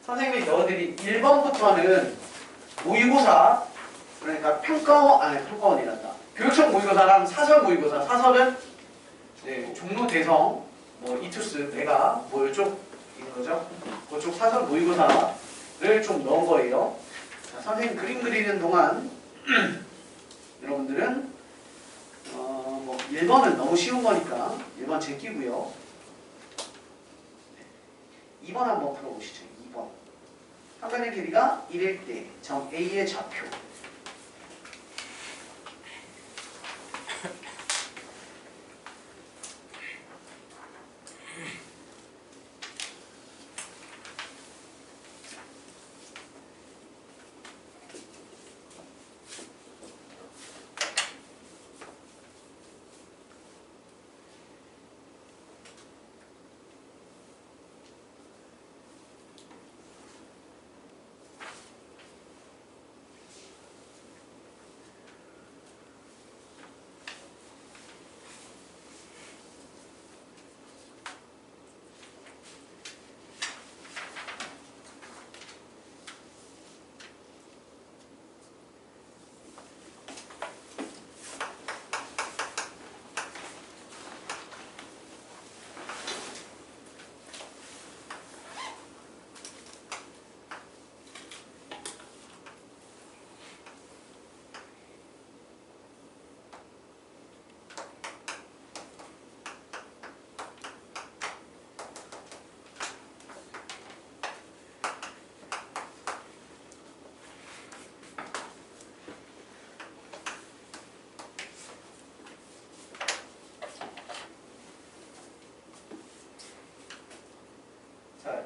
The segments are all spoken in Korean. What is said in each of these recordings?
선생님이 너희들이 1번부터는 모의고사, 그러니까 평가원이란다. 교육청 모의고사랑 사설 모의고사. 사설은 네, 종로, 대성, 뭐 이투스, 메가, 뭐 이쪽인 거죠. 그쪽 사설 모의고사를 좀 넣은 거예요. 자, 선생님 그림 그리는 동안 여러분들은 뭐 1번은 너무 쉬운 거니까 1번 제끼고요. 2번 한번 풀어보시죠. 2번. 화면의 길이가 1일 때 점 A의 좌표.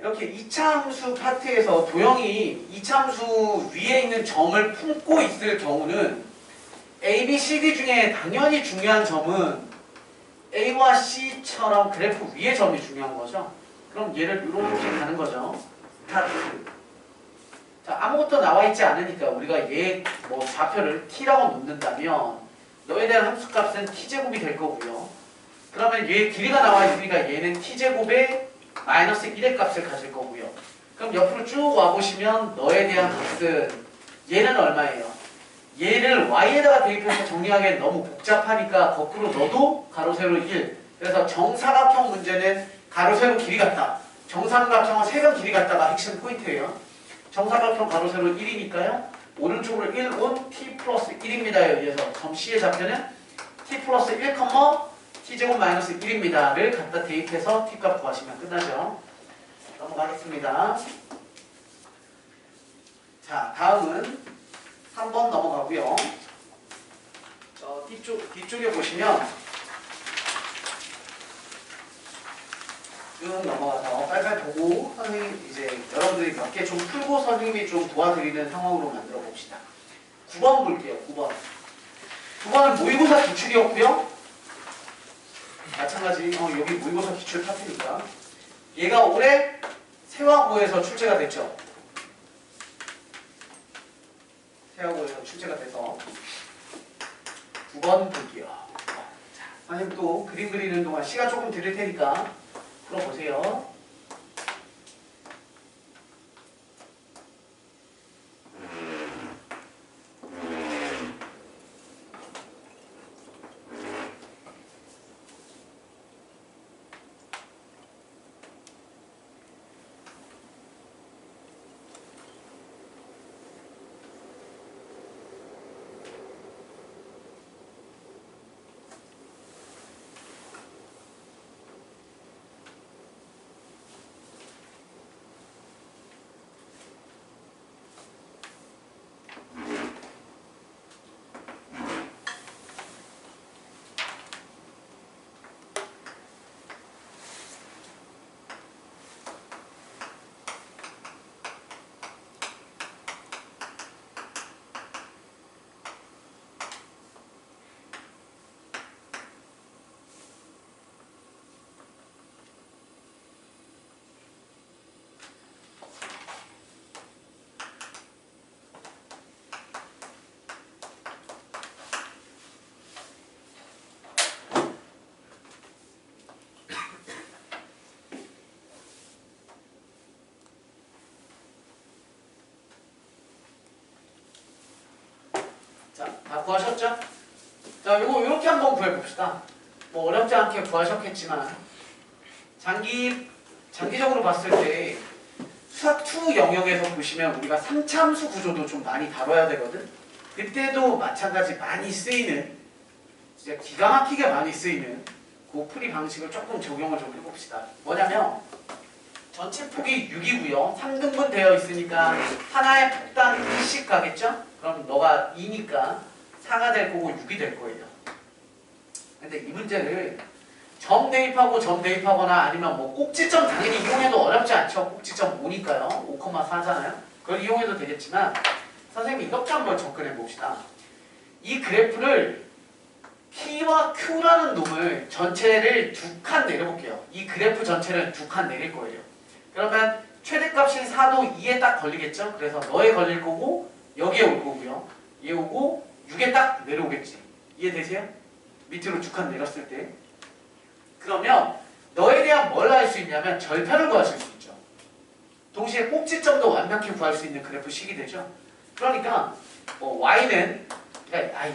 이렇게 이차함수 파트에서 도형이 이차함수 위에 있는 점을 품고 있을 경우는 A, B, C, D 중에 당연히 중요한 점은 A와 C처럼 그래프 위의 점이 중요한 거죠. 그럼 얘를 이렇게 가는 거죠. 스타트. 자, 아무것도 나와 있지 않으니까 우리가 얘 뭐 좌표를 t라고 놓는다면 너에 대한 함수값은 t제곱이 될 거고요. 그러면 얘 길이가 나와 있으니까 얘는 t제곱에 마이너스 1의 값을 가질 거고요. 그럼 옆으로 쭉 와보시면 너에 대한 값은 얘는 얼마예요? 얘를 y에다가 대입해서 정리하기엔 너무 복잡하니까 거꾸로 넣어도 가로 세로 1. 그래서 정사각형 문제는 가로 세로 길이 같다. 정삼각형은 세변 길이 같다가 핵심 포인트예요. 정사각형 가로 세로 1이니까요. 오른쪽으로 1 온 t 플러스 1입니다에 의해서 점 C의 좌표는 t 플러스 1, t제곱 마이너스 1입니다를 갖다 대입해서 t값 구하시면 끝나죠. 넘어가겠습니다. 자, 다음은 3번 넘어가고요. 저 뒤쪽에 보시면 쭉 넘어가서 빨빨 보고 선생님 이제 여러분들이 몇 개 좀 풀고 선생님이 좀 도와드리는 상황으로 만들어 봅시다. 9번 볼게요. 9번. 9번은 모의고사 기출이었고요. 마찬가지 여기 모의고사 기출 파트니까 얘가 올해 세화고에서 출제가 됐죠. 세화고에서 출제가 돼서 9번 볼게요. 자, 선생님 또 그림 그리는 동안 시간 조금 드릴 테니까 풀어보세요. 다 구하셨죠? 자, 이렇게 한번 구해봅시다. 뭐 어렵지 않게 구하셨겠지만 장기적으로 봤을 때 수학 2 영역에서 보시면 우리가 3참수 구조도 좀 많이 다뤄야 되거든. 그때도 마찬가지 많이 쓰이는, 진짜 기가 막히게 많이 쓰이는 그 풀이 방식을 조금 적용을 좀 해봅시다. 뭐냐면 전체 폭이 6이고요. 3등분 되어 있으니까 하나의 폭당 1씩 가겠죠? 그럼 너가 2니까 4가 될 거고 6이 될 거예요. 근데 이 문제를 점 대입하고 점 대입하거나 아니면 뭐 꼭지점 당연히 이용해도 어렵지 않죠. 꼭지점 5니까요. 5,4잖아요. 그걸 이용해도 되겠지만 선생님이 이렇게 한번 접근해 봅시다. 이 그래프를 P와 Q라는 놈을 전체를 2칸 내려볼게요. 이 그래프 전체를 2칸 내릴 거예요. 그러면 최대값인 4도 2에 딱 걸리겠죠? 그래서 너에 걸릴 거고 여기에 올 거고요. 얘 오고 6에 딱 내려오겠지. 이해되세요? 밑으로 2칸 내렸을 때. 그러면 너에 대한 뭘 할 수 있냐면 절편을 구하실 수 있죠. 동시에 꼭지점도 완벽히 구할 수 있는 그래프식이 되죠. 그러니까 y는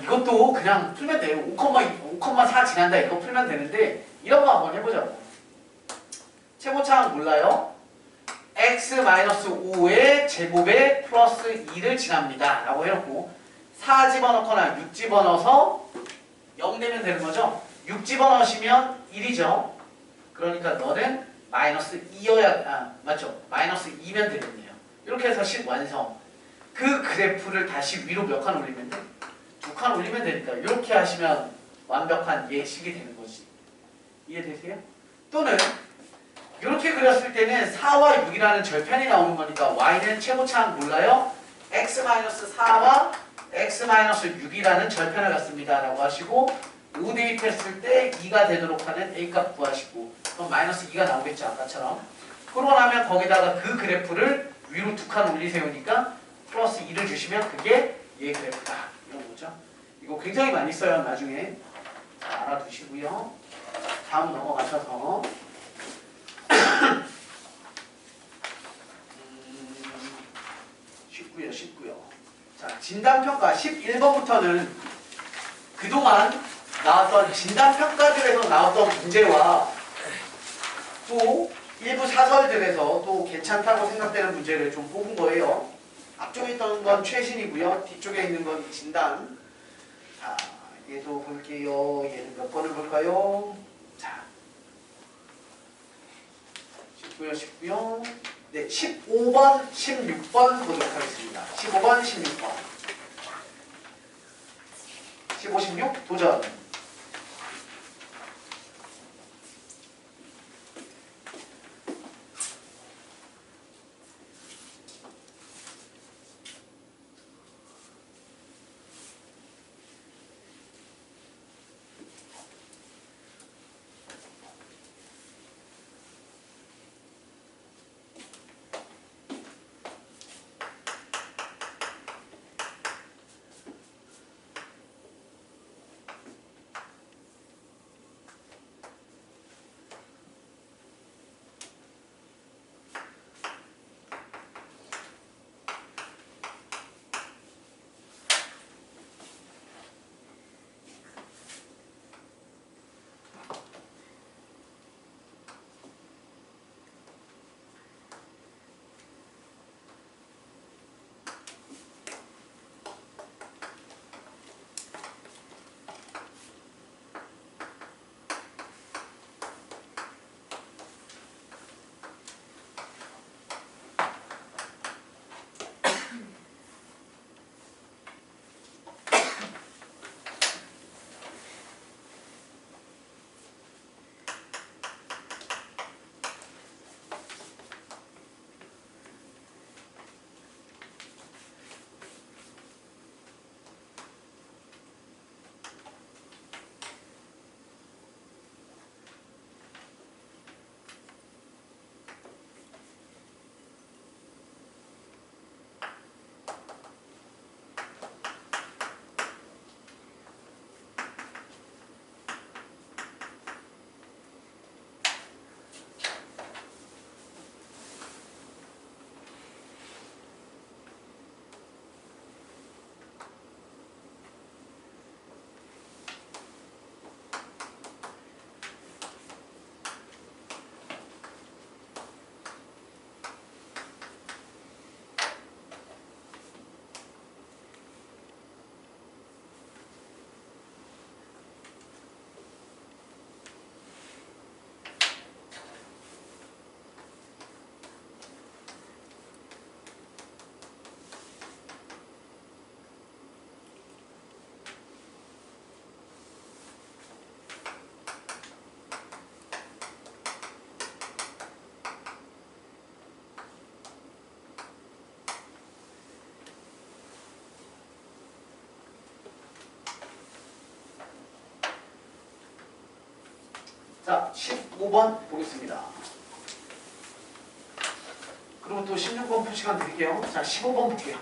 이것도 그냥 풀면 돼요. 5,4 지난다 이거 풀면 되는데 이런 거 한번 해보자고. 최고차항 몰라요? x-5의 제곱에 플러스 2를 지납니다 라고 해놓고 4 집어넣거나 6 집어넣어서 0 되면 되는 거죠. 6 집어넣으시면 1이죠. 그러니까 너는 마이너스 2여야, 맞죠? 마이너스 2면 되겠네요. 이렇게 해서 식 완성. 그 그래프를 다시 위로 몇 칸 올리면 돼? 2칸 올리면 되니까 이렇게 하시면 완벽한 예식이 되는 거지. 이해되세요? 또는 이렇게 그렸을 때는 4와 6이라는 절편이 나오는 거니까 y는 최고차항 몰라요? x-4와 x-6이라는 절편을 갖습니다 라고 하시고 5 대입했을 때 2가 되도록 하는 a값 구하시고 그럼 마이너스 2가 나오겠죠 아까처럼. 그러고 나면 거기다가 그 그래프를 위로 2칸 올리세우니까 플러스 2를 주시면 그게 얘 그래프다 이런 거죠. 이거 굉장히 많이 써요 나중에. 자, 알아두시고요. 다음 넘어가셔서 쉽고요. 자, 진단평가 11번부터는 그동안 나왔던 진단평가들에서 나왔던 문제와 또 일부 사설들에서 또 괜찮다고 생각되는 문제를 좀 뽑은 거예요. 앞쪽에 있던 건 최신이고요. 뒤쪽에 있는 건 진단. 자, 얘도 볼게요. 얘는 몇 번을 볼까요? 자, 쉽고요. 네, 15번, 16번 보도록 하겠습니다. 15번, 16번. 15, 16 도전. 자, 15번 보겠습니다. 그리고 또 16번 풀 시간 드릴게요. 자, 15번 볼게요.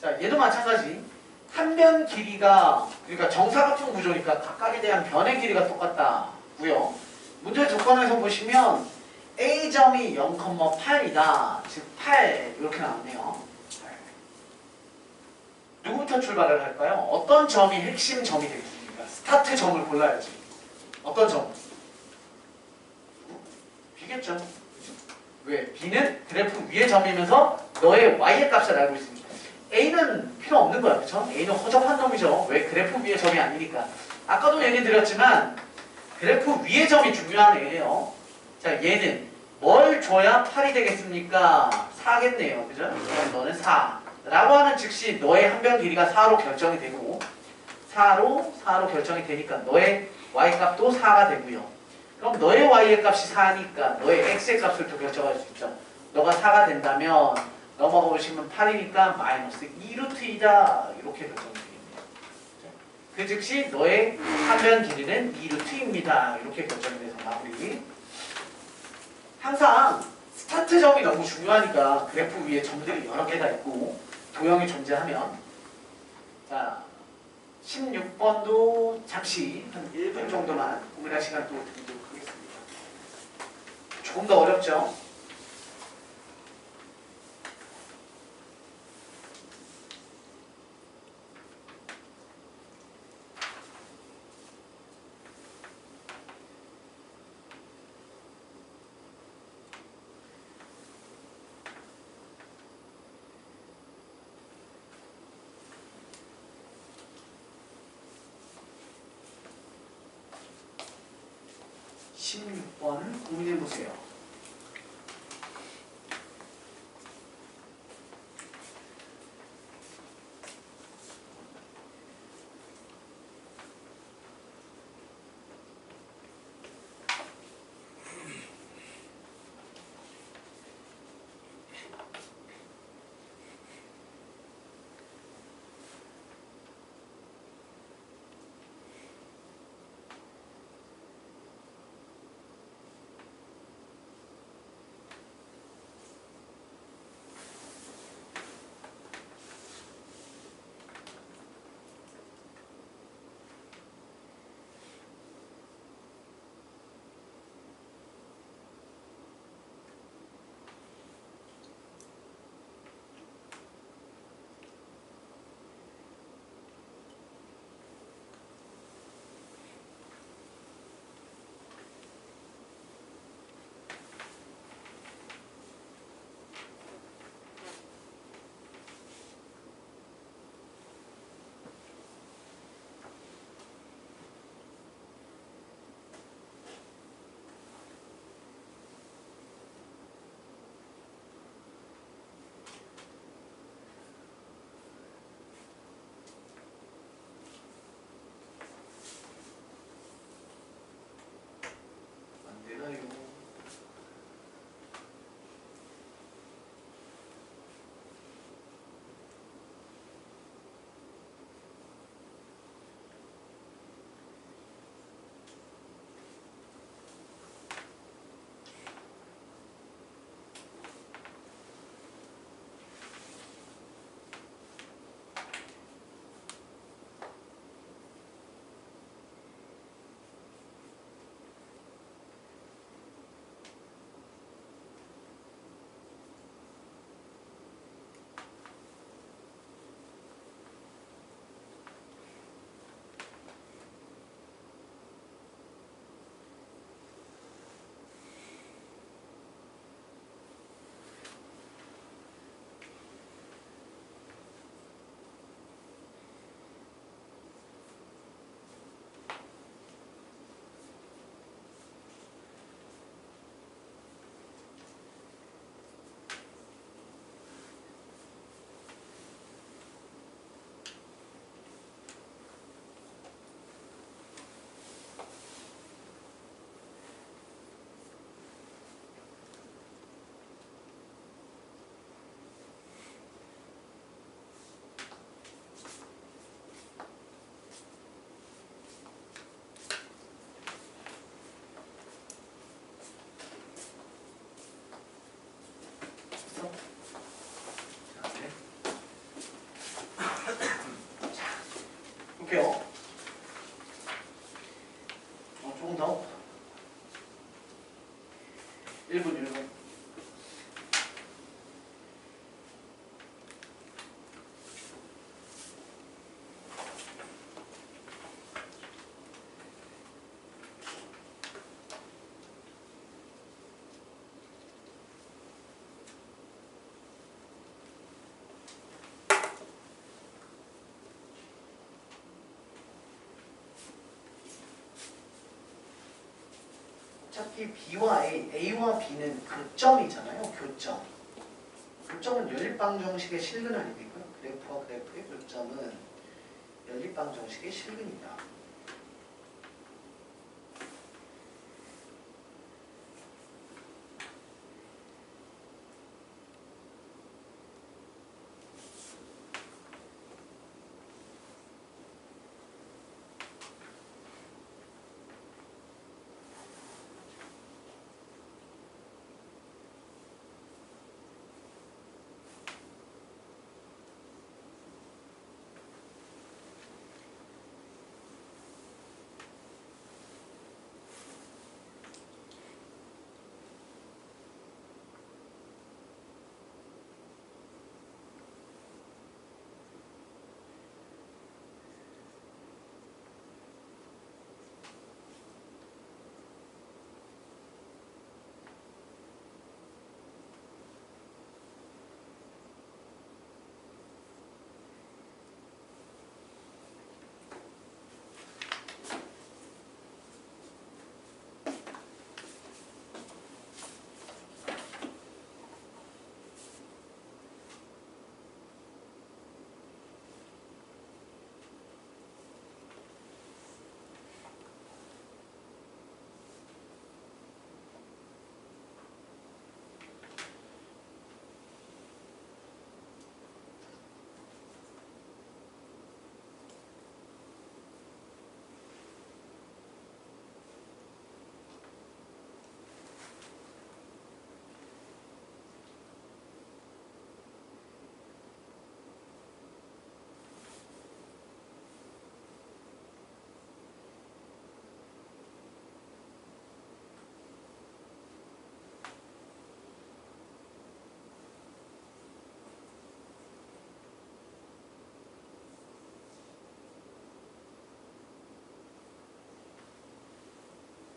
자, 얘도 마찬가지. 한 변 길이가, 그러니까 정사각형 구조니까 각각에 대한 변의 길이가 똑같다고요. 문제 조건에서 보시면 A점이 0,8이다. 즉 8 이렇게 나왔네요. 8. 누구부터 출발을 할까요? 어떤 점이 핵심 점이 되겠습니까? 스타트 점을 골라야지. 어떤 점? B겠죠. 그죠? 왜? B는 그래프 위의 점이면서 너의 Y의 값을 알고 있으니까. A는 필요 없는 거야. 그쵸? A는 허접한 놈이죠. 왜? 그래프 위의 점이 아니니까. 아까도 얘기 드렸지만 그래프 위의 점이 중요한 애예요. 자, 얘는 뭘 줘야 8이 되겠습니까? 4겠네요. 그죠? 그럼 너는 4. 라고 하는 즉시 너의 한 변 길이가 4로 결정이 되고 4로 결정이 되니까 너의 Y값도 4가 되고요. 그럼 너의 Y의 값이 4니까 너의 X의 값을 또 결정할 수 있죠. 너가 4가 된다면 넘어가 보시면 8이니까 마이너스 2루트이다. 이렇게 결정이 되겠네요. 그 즉시 너의 한 변 길이는 2루트입니다. 이렇게 결정이 돼서 마무리. 항상 스타트점이 너무 중요하니까 그래프 위에 점들이 여러 개가 있고 도형이 존재하면 자 16번도 잠시 한 1분 정도만 고민할 시간 또 드리도록 하겠습니다. 조금 더 어렵죠? (16번) 고민해보세요. 1분. 어차피 B와 A와 B는 교점이잖아요. 교점. 교점은 연립방정식의 실근 아니겠고요. 그래프와 그래프의 교점은 연립방정식의 실근이다.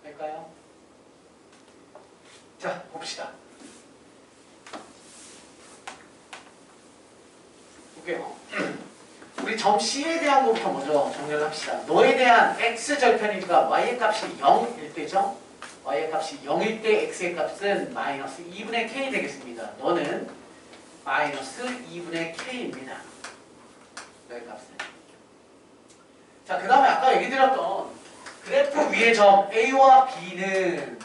할까요? 자, 봅시다. 볼게요. 우리 점 C에 대한 것부터 먼저 정리를 합시다. 너에 대한 X절편이니까 Y의 값이 0일 때죠? Y의 값이 0일 때 X의 값은 마이너스 2분의 K 되겠습니다. 너는 마이너스 2분의 K입니다. 너의 값은. 자, 그 다음에 아까 얘기 드렸던 그래프 위의 점 A와 B는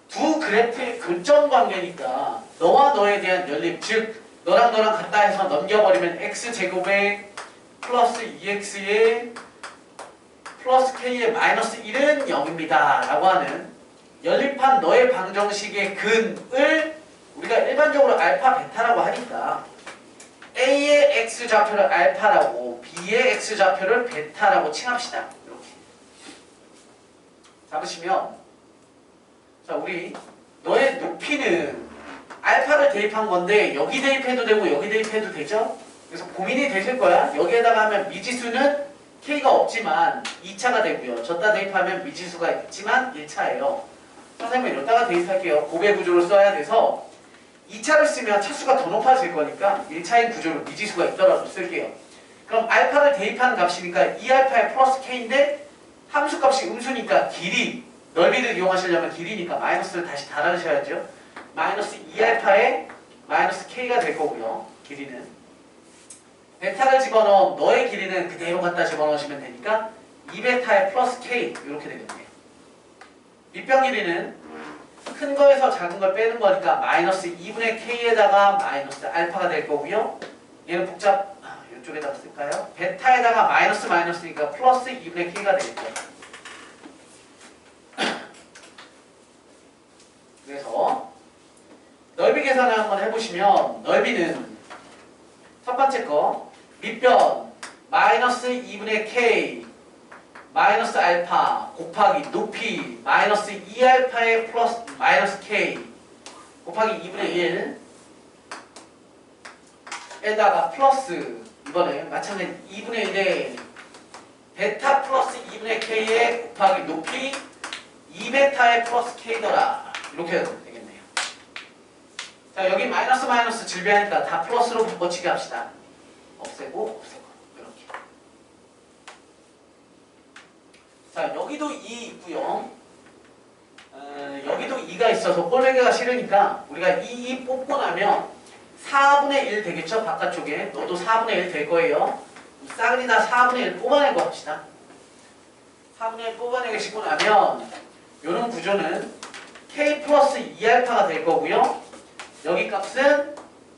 두 그래프의 교점 관계니까 너와 너에 대한 연립, 즉 너랑 너랑 같다 해서 넘겨버리면 X제곱에 플러스 2X에 플러스 K에 마이너스 1은 0입니다 라고 하는 연립한 너의 방정식의 근을 우리가 일반적으로 알파 베타라고 하니까 A의 X좌표를 알파라고 B의 X좌표를 베타라고 칭합시다. 이렇게 잡으시면 자, 우리 너의 높이는 알파를 대입한 건데 여기 대입해도 되고 여기 대입해도 되죠? 그래서 고민이 되실 거야. 여기에다가 하면 미지수는 K가 없지만 2차가 되고요. 졌다 대입하면 미지수가 있지만 1차예요. 선생님은 여기다가 대입할게요. 고배 구조를 써야 돼서 2차를 쓰면 차수가 더 높아질 거니까 1차인 구조로 미지수가 있더라도 쓸게요. 그럼 알파를 대입하는 값이니까 2알파에 플러스 K인데 함수값이 음수니까 길이 넓이를 이용하시려면 길이니까 마이너스를 다시 달아주셔야죠. 마이너스 2알파에 마이너스 K가 될 거고요. 길이는. 베타를 집어넣으면 너의 길이는 그대로 갖다 집어넣으시면 되니까 2베타에 플러스 K 이렇게 되겠네요. 밑변 길이는 큰 거에서 작은 걸 빼는 거니까 마이너스 2분의 K에다가 마이너스 알파가 될 거고요. 얘는 이쪽에다가 쓸까요? 베타에다가 마이너스니까 플러스 2분의 K가 되겠죠. 그래서 넓이 계산을 한번 해보시면 넓이는 첫 번째 거 밑변 마이너스 2분의 K 마이너스 알파 곱하기 높이 마이너스 2알파에 플러스 마이너스 K 곱하기 2분의 1 에다가 플러스 이번에 마찬가지 2분의 1에 베타 플러스 2분의 k의 곱하기 높이 2베타의 플러스 k더라. 이렇게 해도 되겠네요. 자, 여기 마이너스 마이너스 질비하니까 다 플러스로 바꿔치기 합시다. 없애고 이렇게. 자, 여기도 2 있고요. 여기도 2가 있어서 꼴배기가 싫으니까 우리가 2 뽑고 나면 4분의 1 되겠죠? 바깥쪽에. 너도 4분의 1 될 거예요. 싸그리 다 4분의 1 뽑아내고 합시다. 4분의 1 뽑아내고 싶고 나면 이런 구조는 k 플러스 2알파가 될 거고요. 여기 값은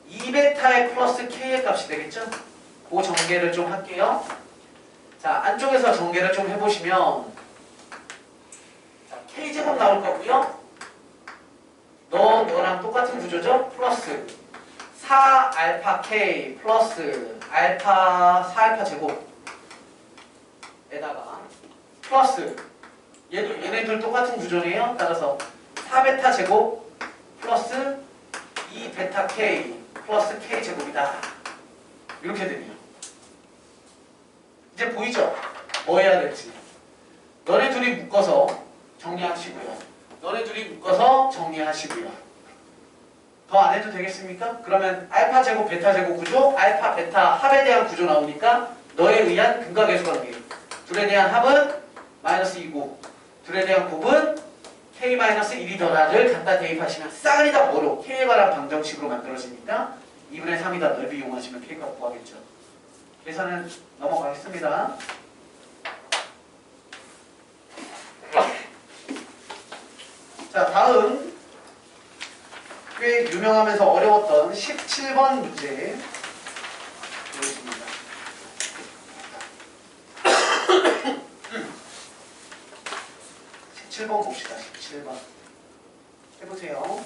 2베타의 플러스 k의 값이 되겠죠? 그 전개를 좀 할게요. 자, 안쪽에서 전개를 좀 해보시면 자, k제곱 나올 거고요. 너랑 똑같은 구조죠? 플러스 4알파 k 플러스 알파 4알파 제곱에다가 플러스 얘네들 똑같은 구조네요. 따라서 4베타 제곱 플러스 2베타 k 플러스 k 제곱이다. 이렇게 되네요. 이제 보이죠? 뭐 해야 될지. 너네 둘이 묶어서 정리하시고요. 너네 둘이 묶어서 정리하시고요. 더 안 해도 되겠습니까? 그러면 알파 제곱 베타 제곱 구조, 알파 베타 합에 대한 구조 나오니까 너에 의한 근각계수 관계. 둘에 대한 합은 마이너스 2고 둘에 대한 곱은 k-1이더라를 갖다 대입하시면 싸그리 다 뭐로? k에 관한 방정식으로 만들어지니까 2분의 3이다 넓이 이용하시면 k값 구하겠죠. 계산은 넘어가겠습니다. 자, 다음 꽤 유명하면서 어려웠던 17번 문제 보겠습니다. 17번 봅시다. 17번 해보세요.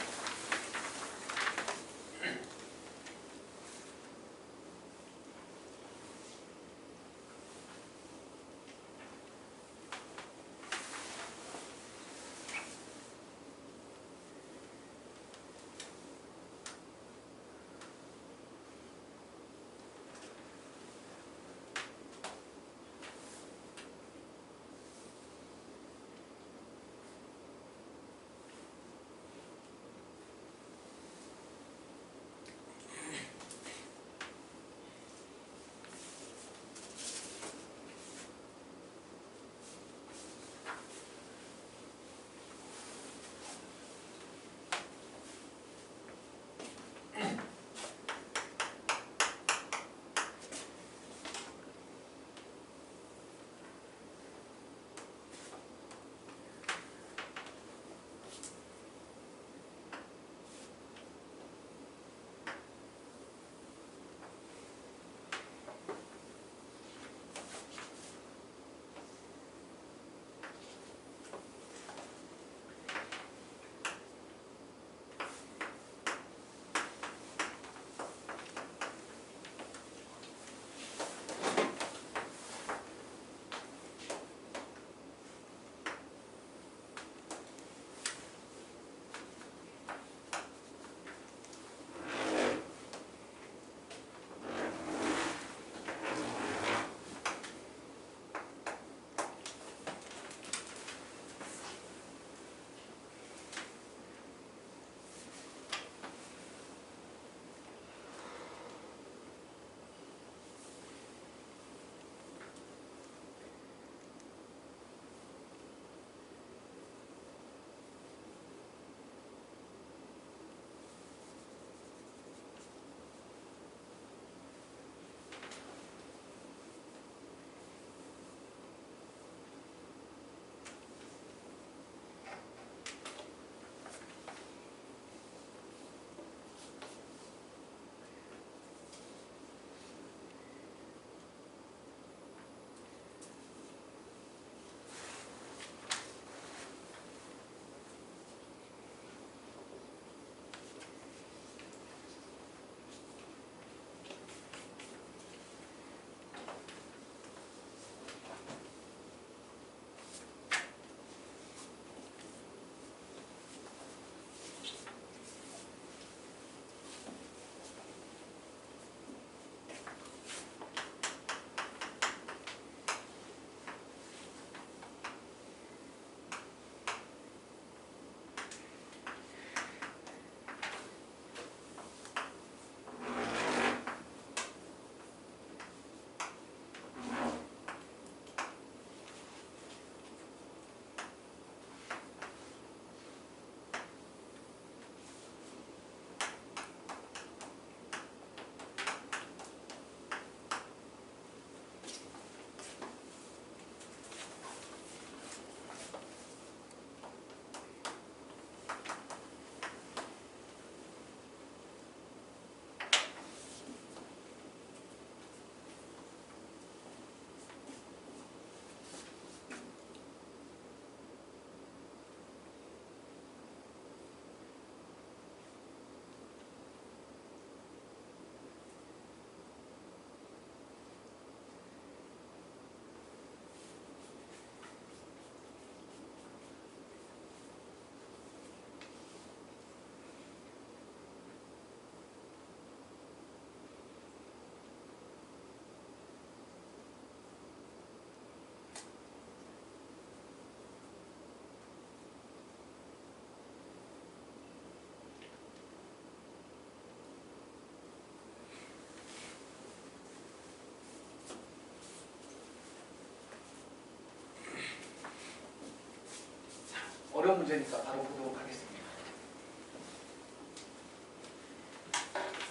문제니까 바로 보도록 하겠습니다.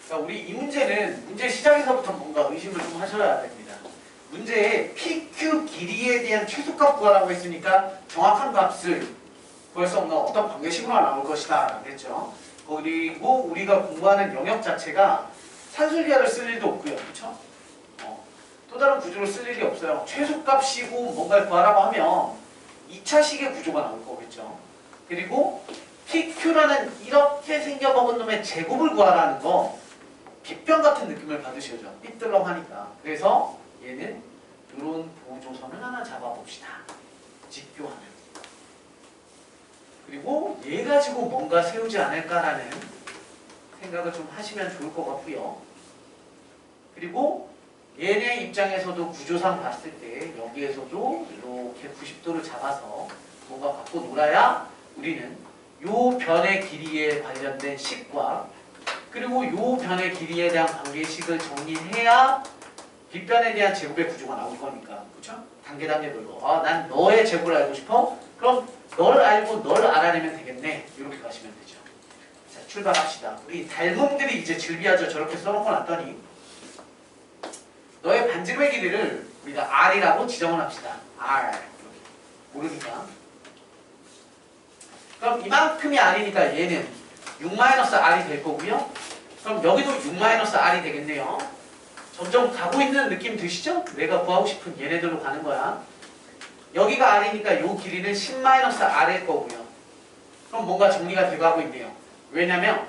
자, 우리 이 문제는 문제 시작에서부터 뭔가 의심을 좀 하셔야 됩니다. 문제에 PQ 길이에 대한 최소값 구하라고 했으니까 정확한 값을 구할 수 없는 어떤 관계식으로 나올 것이다 라고 했죠. 그리고 우리가 공부하는 영역 자체가 산술기하를 쓸 일도 없고요. 그렇죠? 또 다른 구조를 쓸 일이 없어요. 최소값이고 뭔가를 구하라고 하면 2차식의 구조가 나올 거겠죠. 그리고 PQ라는 이렇게 생겨먹은 놈의 제곱을 구하라는 거 빗변 같은 느낌을 받으셔죠. 삐뚤렁하니까. 그래서 얘는 이런 보조선을 하나 잡아봅시다. 직교하는. 그리고 얘 가지고 뭔가 세우지 않을까라는 생각을 좀 하시면 좋을 것 같고요. 그리고 얘네 입장에서도 구조상 봤을 때 여기에서도 이렇게 90도를 잡아서 뭔가 갖고 놀아야 우리는 요 변의 길이에 관련된 식과 그리고 요 변의 길이에 대한 관계식을 정리해야 빗변에 대한 제곱의 구조가 나올 거니까. 그렇죠? 단계별로. 아, 난 너의 제곱을 알고 싶어? 그럼 널 알고 널 알아내면 되겠네. 이렇게 가시면 되죠. 자, 출발합시다. 우리 닮음들이 이제 즐비하죠. 저렇게 써놓고 났더니 너의 반지름의 길이를 우리가 R이라고 지정을 합시다. R. 모르니까. 그럼 이만큼이 R이니까 얘는 6-R이 될 거고요. 그럼 여기도 6-R이 되겠네요. 점점 가고 있는 느낌 드시죠? 내가 구하고 싶은 얘네들로 가는 거야. 여기가 R이니까 요 길이는 10-R일 거고요. 그럼 뭔가 정리가 돼가고 있네요. 왜냐면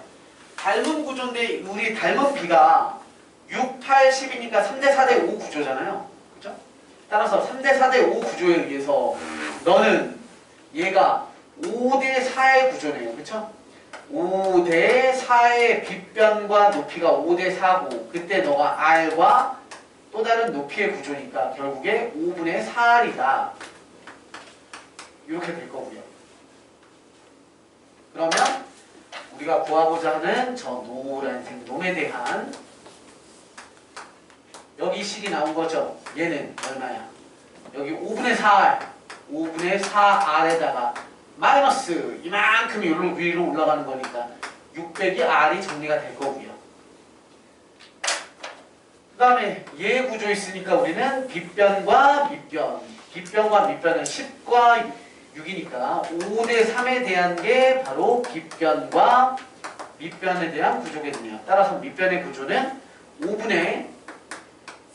닮은 구조인데 우리 닮은 B가 6, 8, 10이니까 3대 4대 5 구조잖아요. 그죠? 따라서 3대 4대 5 구조에 의해서 너는 얘가 5대 4의 구조네요. 그쵸? 5대 4의 빗변과 높이가 5대 4고 그때 너가 R과 또 다른 높이의 구조니까 결국에 5분의 4R이다. 이렇게 될 거고요. 그러면 우리가 구하고자 하는 저 노란색 놈에 대한 여기 식이 나온 거죠. 얘는 얼마야? 여기 5분의 4R, 5분의 4R에다가 마이너스 이만큼이 위로 올라가는 거니까 600이 R이 정리가 될 거고요. 그 다음에 얘 구조 있으니까 우리는 빗변과 밑변, 빗변과 밑변은 10과 6이니까 5대 3에 대한 게 바로 빗변과 밑변에 대한 구조거든요. 따라서 밑변의 구조는 5분의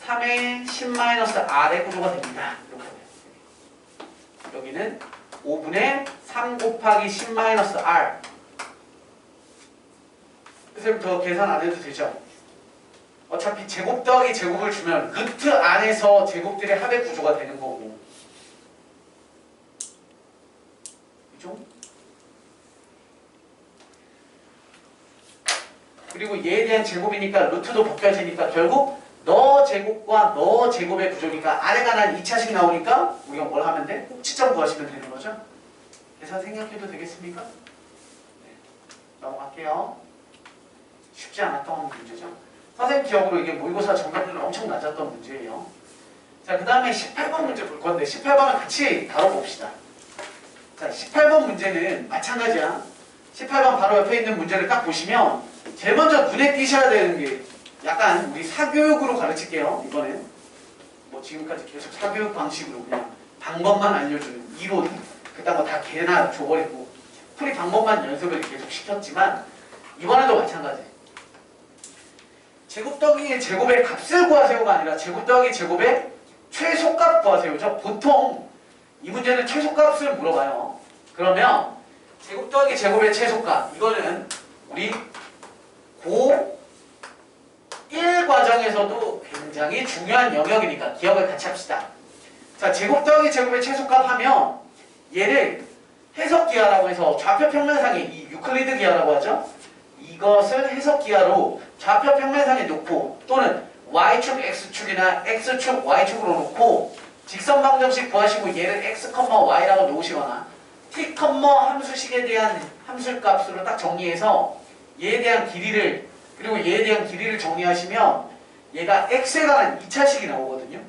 3의 10-R의 구조가 됩니다. 이렇게 돼요. 여기는 5분의 3 곱하기 10-R. 선생님 더 계산 안 해도 되죠? 어차피 제곱 더하기 제곱을 주면 루트 안에서 제곱들의 합의 구조가 되는 거고. 그죠? 그리고 얘에 대한 제곱이니까 루트도 벗겨지니까 결국 너 제곱과 너 제곱의 구조니까 아래가 난 2차식 나오니까 우리가 뭘 하면 돼? 꼭지점 구하시면 되는 거죠? 계산 생각해도 되겠습니까? 네. 넘어갈게요. 쉽지 않았던 문제죠. 선생님 기억으로 이게 모의고사 정답률 엄청 낮았던 문제예요. 자, 그 다음에 18번 문제 볼 건데 18번은 같이 다뤄봅시다. 자, 18번 문제는 마찬가지야. 18번 바로 옆에 있는 문제를 딱 보시면 제일 먼저 눈에 띄셔야 되는 게 약간 우리 사교육으로 가르칠게요. 이번엔 뭐 지금까지 계속 사교육 방식으로 그냥 방법만 알려주는 이론 그딴 거 다 개나 줘버리고 풀이 방법만 연습을 계속 시켰지만 이번에도 마찬가지. 제곱 더하기 제곱의 값을 구하세요가 아니라 제곱 더하기 제곱의 최소값 구하세요죠. 보통 이 문제는 최소값을 물어봐요. 그러면 제곱 더하기 제곱의 최소값 이거는 우리 고 1 과정에서도 굉장히 중요한 영역이니까 기억을 같이 합시다. 자, 제곱 더하기 제곱의 최소값 하면 얘를 해석기하라고 해서 좌표평면상에 이 유클리드 기하라고 하죠. 이것을 해석기하로 좌표평면상에 놓고 또는 y축 x축이나 x축 y축으로 놓고 직선방정식 구하시고 얘를 x, y라고 놓으시거나 t, 함수식에 대한 함수값으로 딱 정리해서 얘에 대한 길이를 그리고 얘에 대한 길이를 정리하시면 얘가 x에 관한 2차식이 나오거든요.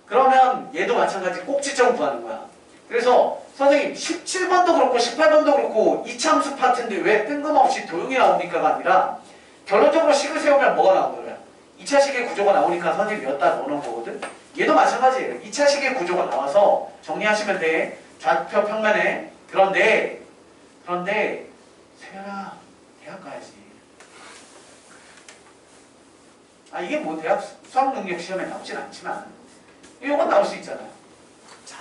그러면 얘도 마찬가지 꼭지점 구하는 거야. 그래서 선생님 17번도 그렇고 18번도 그렇고 이차함수 파트인데 왜 뜬금없이 도형이 나옵니까가 아니라 결론적으로 식을 세우면 뭐가 나오는 거야? 2차식의 구조가 나오니까 선생님이 여기다 넣어놓은 거거든. 얘도 마찬가지예요. 2차식의 구조가 나와서 정리하시면 돼. 좌표 평면에. 그런데 세연아 대학 가야지. 아 이게 뭐 대학 수학 능력 시험에 나오진 않지만 이건 나올 수 있잖아요. 자,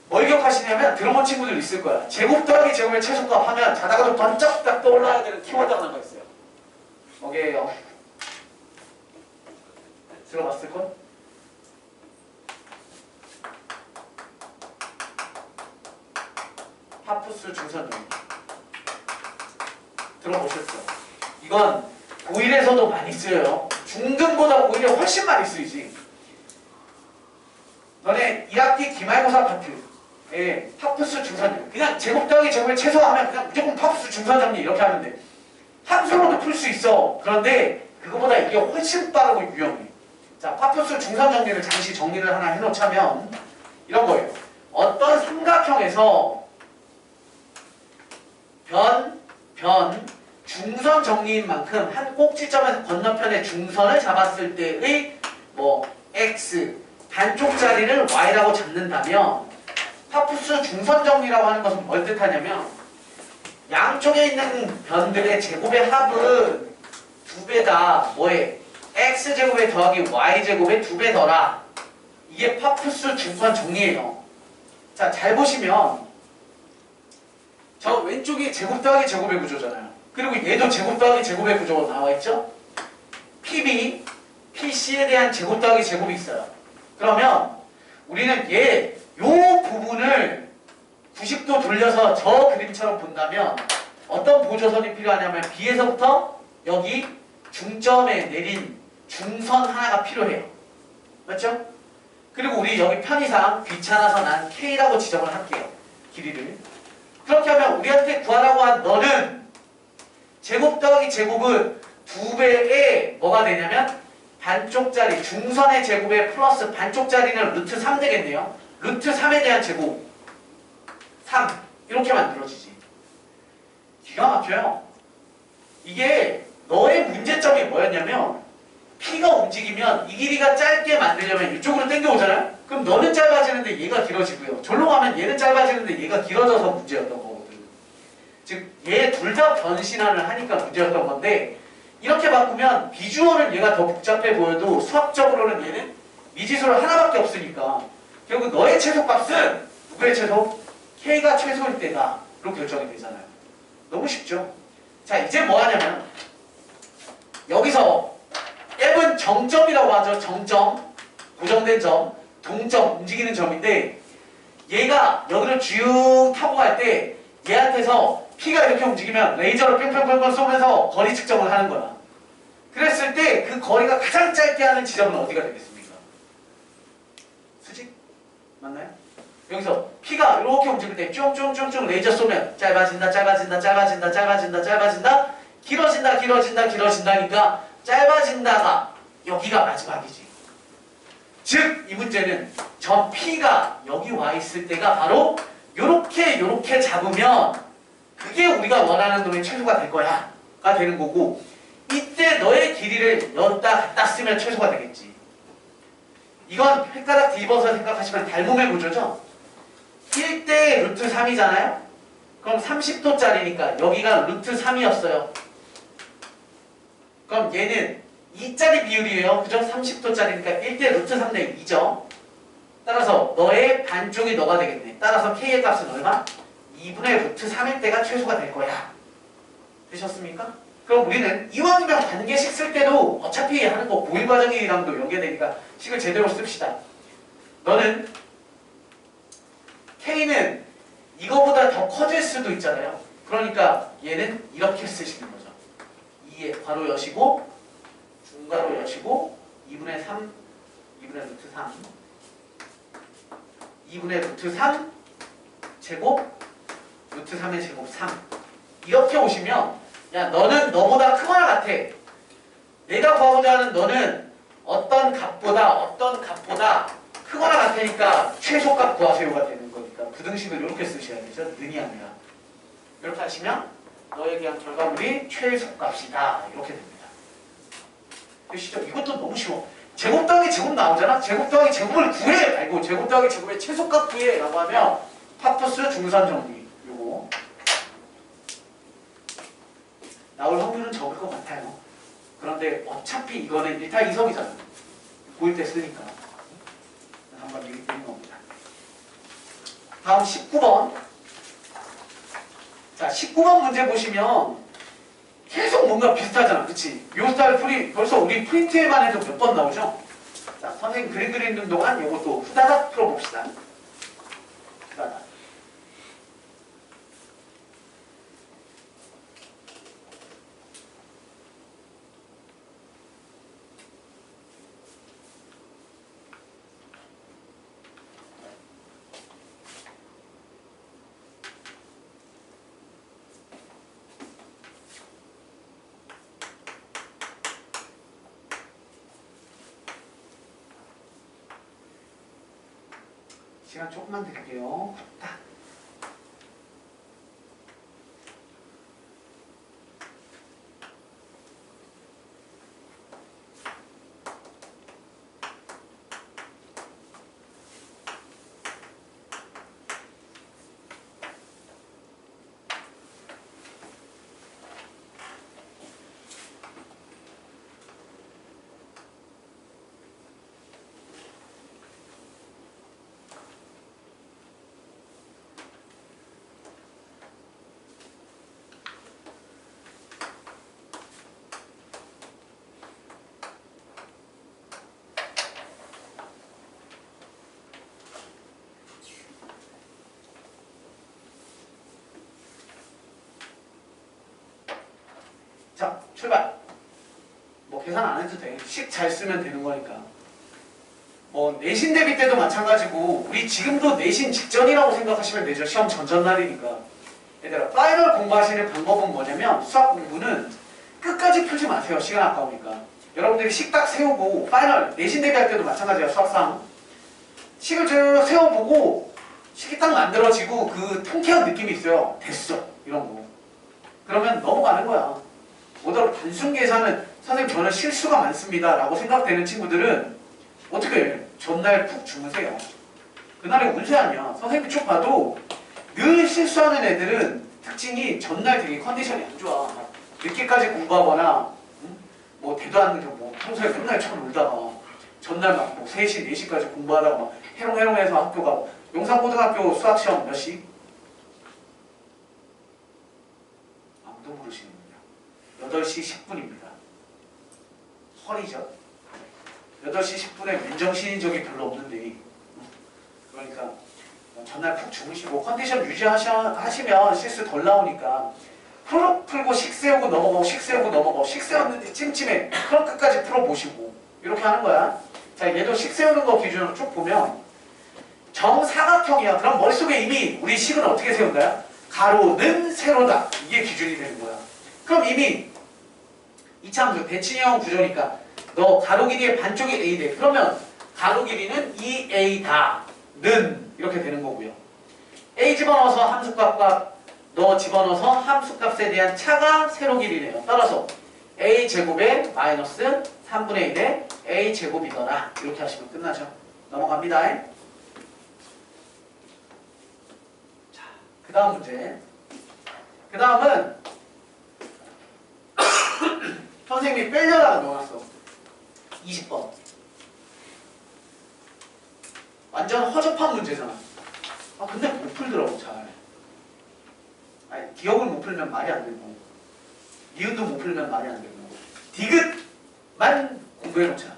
뭘 기억하시냐면 들어본 친구들 있을 거야. 제곱 더하기 제곱의 최소값 하면 자다가도 번쩍 딱 떠올라야 되는 키워드 하나가 있어요. 뭐게요? 들어봤을걸? 하프수 중선정리 들어보셨죠? 이건 고1에서도 많이 쓰여요. 중등보다 오히려 훨씬 많이 쓰이지. 너네 1학기 기말고사 파트에 하프수 중선정리 그냥 제곱 더하기 제곱의 최소하면 그냥 무조건 하프수 중선정리 이렇게 하면 돼. 함수로도 풀 수 있어. 그런데 그거보다 이게 훨씬 빠르고 유용해. 자, 파푸수 중선 정리를 잠시 정리를 하나 해놓자면 이런 거예요. 어떤 삼각형에서 중선 정리인 만큼 한 꼭지점에서 건너편의 중선을 잡았을 때의 뭐 x 반쪽짜리를 y라고 잡는다면 파푸수 중선 정리라고 하는 것은 뭘 뜻하냐면 양쪽에 있는 변들의 제곱의 합은 2배다. 뭐에? x제곱에 더하기 y제곱에 2배 더라. 이게 파푸수 중선 정리예요. 자, 잘 보시면 저 왼쪽이 제곱 더하기 제곱의 구조잖아요. 그리고 얘도 제곱 더하기 제곱의 구조가 나와있죠? PB, PC에 대한 제곱 더하기 제곱이 있어요. 그러면 우리는 요 부분을 90도 돌려서 저 그림처럼 본다면 어떤 보조선이 필요하냐면 B에서부터 여기 중점에 내린 중선 하나가 필요해요. 맞죠? 그리고 우리 여기 편의상 귀찮아서 난 K라고 지정을 할게요. 길이를. 그렇게 하면 우리한테 구하라고 한 너는 제곱 더하기 제곱은 2배에 뭐가 되냐면 반쪽짜리 중선의 제곱에 플러스 반쪽짜리는 루트 3 되겠네요. 루트 3에 대한 제곱 3 이렇게 만들어지지. 기가 막혀요. 이게 너의 문제점이 뭐였냐면 P가 움직이면 이 길이가 짧게 만들려면 이쪽으로 당겨오잖아요. 그럼 너는 짧아지는데 얘가 길어지고요. 절로 가면 얘는 짧아지는데 얘가 길어져서 문제였던 거거든. 즉 얘 둘 다 변신환을 하니까 문제였던 건데 이렇게 바꾸면 비주얼은 얘가 더 복잡해 보여도 수학적으로는 얘는 미지수를 하나밖에 없으니까 결국 너의 최소값은 누구의 최소? K가 최소일 때다. 로 결정이 되잖아요. 너무 쉽죠? 자, 이제 뭐 하냐면 여기서 F은 정점이라고 하죠. 정점, 고정된 점, 동점, 움직이는 점인데 얘가 여기를 쭉 타고 갈 때 얘한테서 P가 이렇게 움직이면 레이저를 뿅뿅뿅뿅 쏘면서 거리 측정을 하는 거야. 그랬을 때 그 거리가 가장 짧게 하는 지점은 어디가 되겠습니까? 수직? 맞나요? 여기서 P가 이렇게 움직일 때 쫑쫑쫑쫑 레이저 쏘면 짧아진다 짧아진다 짧아진다 짧아진다 짧아진다 길어진다 길어진다 길어진다니까 짧아진다가 여기가 마지막이지. 즉 이 문제는 점 P가 여기 와 있을 때가 바로 요렇게 잡으면 그게 우리가 원하는 놈의 최소가 될 거야 가 되는 거고 이때 너의 길이를 여기다 갖다 쓰면 최소가 되겠지. 이건 획가닥 뒤집어서 생각하시면 닮음의 구조죠. 1대 루트 3이잖아요. 그럼 30도짜리니까 여기가 루트 3이었어요. 그럼 얘는 2짜리 비율이에요. 그죠? 30도짜리니까 1대 루트 3대 2죠. 따라서 너의 반쪽이 너가 되겠네. 따라서 K의 값은 얼마? 2분의 루트 3일 때가 최소가 될 거야. 되셨습니까? 그럼 우리는 이왕이면 단계식 쓸 때도 어차피 하는 거 고일 과정이랑도 연계되니까 식을 제대로 씁시다. 너는 K는 이거보다 더 커질 수도 있잖아요. 그러니까 얘는 이렇게 쓰시는 거죠. 2에 괄호 여시고 중괄호 여시고 2분의 3 2분의 루트 3 2분의 루트 3 제곱 루트 3의 제곱 3 이렇게 오시면 야 너는 너보다 크거나 같아. 내가 구하고자 하는 너는 어떤 값보다 크거나 같으니까 최소값 구하세요가 되는 거니까 부등식을 이렇게 쓰셔야 되죠. 는이 아니라. 이렇게 하시면 너에 대한 결과물이 최소값이다. 이렇게 됩니다. 되시죠? 이것도 너무 쉬워. 제곱 더하기 제곱 나오잖아? 제곱 더하기 제곱을 구해! 아이고, 제곱 더하기 제곱의 최소값 구해! 라고 하면 파푸스 중산 정리. 요거. 나올 확률은 적을 것 같아요. 그런데 어차피 이거는 1타 2성이잖아. 보일 때 쓰니까. 한번 얘기 드린 겁니다. 다음 19번. 자, 19번 문제 보시면 계속 뭔가 비슷하잖아. 그치? 요 스타일 벌써 우리 프린트에만 해도 몇 번 나오죠? 자, 선생님 그림 그리는 동안 요것도 후다닥 풀어봅시다. 후다닥. 시간 조금만 드릴게요. 딱. 자, 출발! 뭐 계산 안 해도 돼. 식 잘 쓰면 되는 거니까. 내신 대비 때도 마찬가지고 우리 지금도 내신 직전이라고 생각하시면 되죠. 시험 전전날이니까. 얘들아, 파이널 공부하시는 방법은 뭐냐면 수학 공부는 끝까지 풀지 마세요. 시간 아까우니까. 여러분들이 식 딱 세우고 파이널 내신 대비할 때도 마찬가지야. 수학상. 식을 쭉 세워보고 식이 딱 만들어지고 그 통쾌한 느낌이 있어요. 됐어. 이런 거. 그러면 넘어가는 거야. 뭐더러 단순 계산은 선생님 저는 실수가 많습니다 라고 생각되는 친구들은 어떻게 해? 전날 푹 주무세요. 그날의 운세 아니야. 선생님이 쭉 봐도 늘 실수하는 애들은 특징이 전날 되게 컨디션이 안 좋아. 늦게까지 공부하거나 뭐 대도 않는 게 뭐 평소에 맨날 쳐 놀다가 전날 막 뭐 3시, 4시까지 공부하다가 막 해롱해롱해서 학교 가고. 용산고등학교 수학시험 몇 시? 아무도 모르시는 8시 10분입니다. 허리죠? 8시 10분에 맨정신인 적이 별로 없는데 그러니까 전날 푹 주무시고 컨디션 유지하시면 실수 덜 나오니까 풀고 식 세우고 넘어가고 식 세우고 넘어가고 식 세웠는데 찜찜해. 그럼 끝까지 풀어보시고 이렇게 하는 거야. 자, 얘도 식 세우는 거 기준으로 쭉 보면 정사각형이야. 그럼 머릿속에 이미 우리 식은 어떻게 세운다요? 가로는 세로다. 이게 기준이 되는 거야. 그럼 이미 이차함수 대칭형 구조니까 너 가로 길이의 반쪽이 a 돼. 그러면 가로 길이는 2a다. 는 이렇게 되는 거고요. a 집어넣어서 함수값과 너 집어넣어서 함수값에 대한 차가 세로 길이네요. 따라서 a 제곱에 마이너스 3분의 1에 a 제곱이더라. 이렇게 하시면 끝나죠. 넘어갑니다. 자, 그 다음 문제. 그 다음은 선생님이 빼려다가 넣어놨어. 20번. 완전 허접한 문제잖아. 근데 못 풀더라고 잘. 아니, 기억을 못 풀면 말이 안 되고 니은도 못 풀면 말이 안 되고 디귿만 공부해놓자.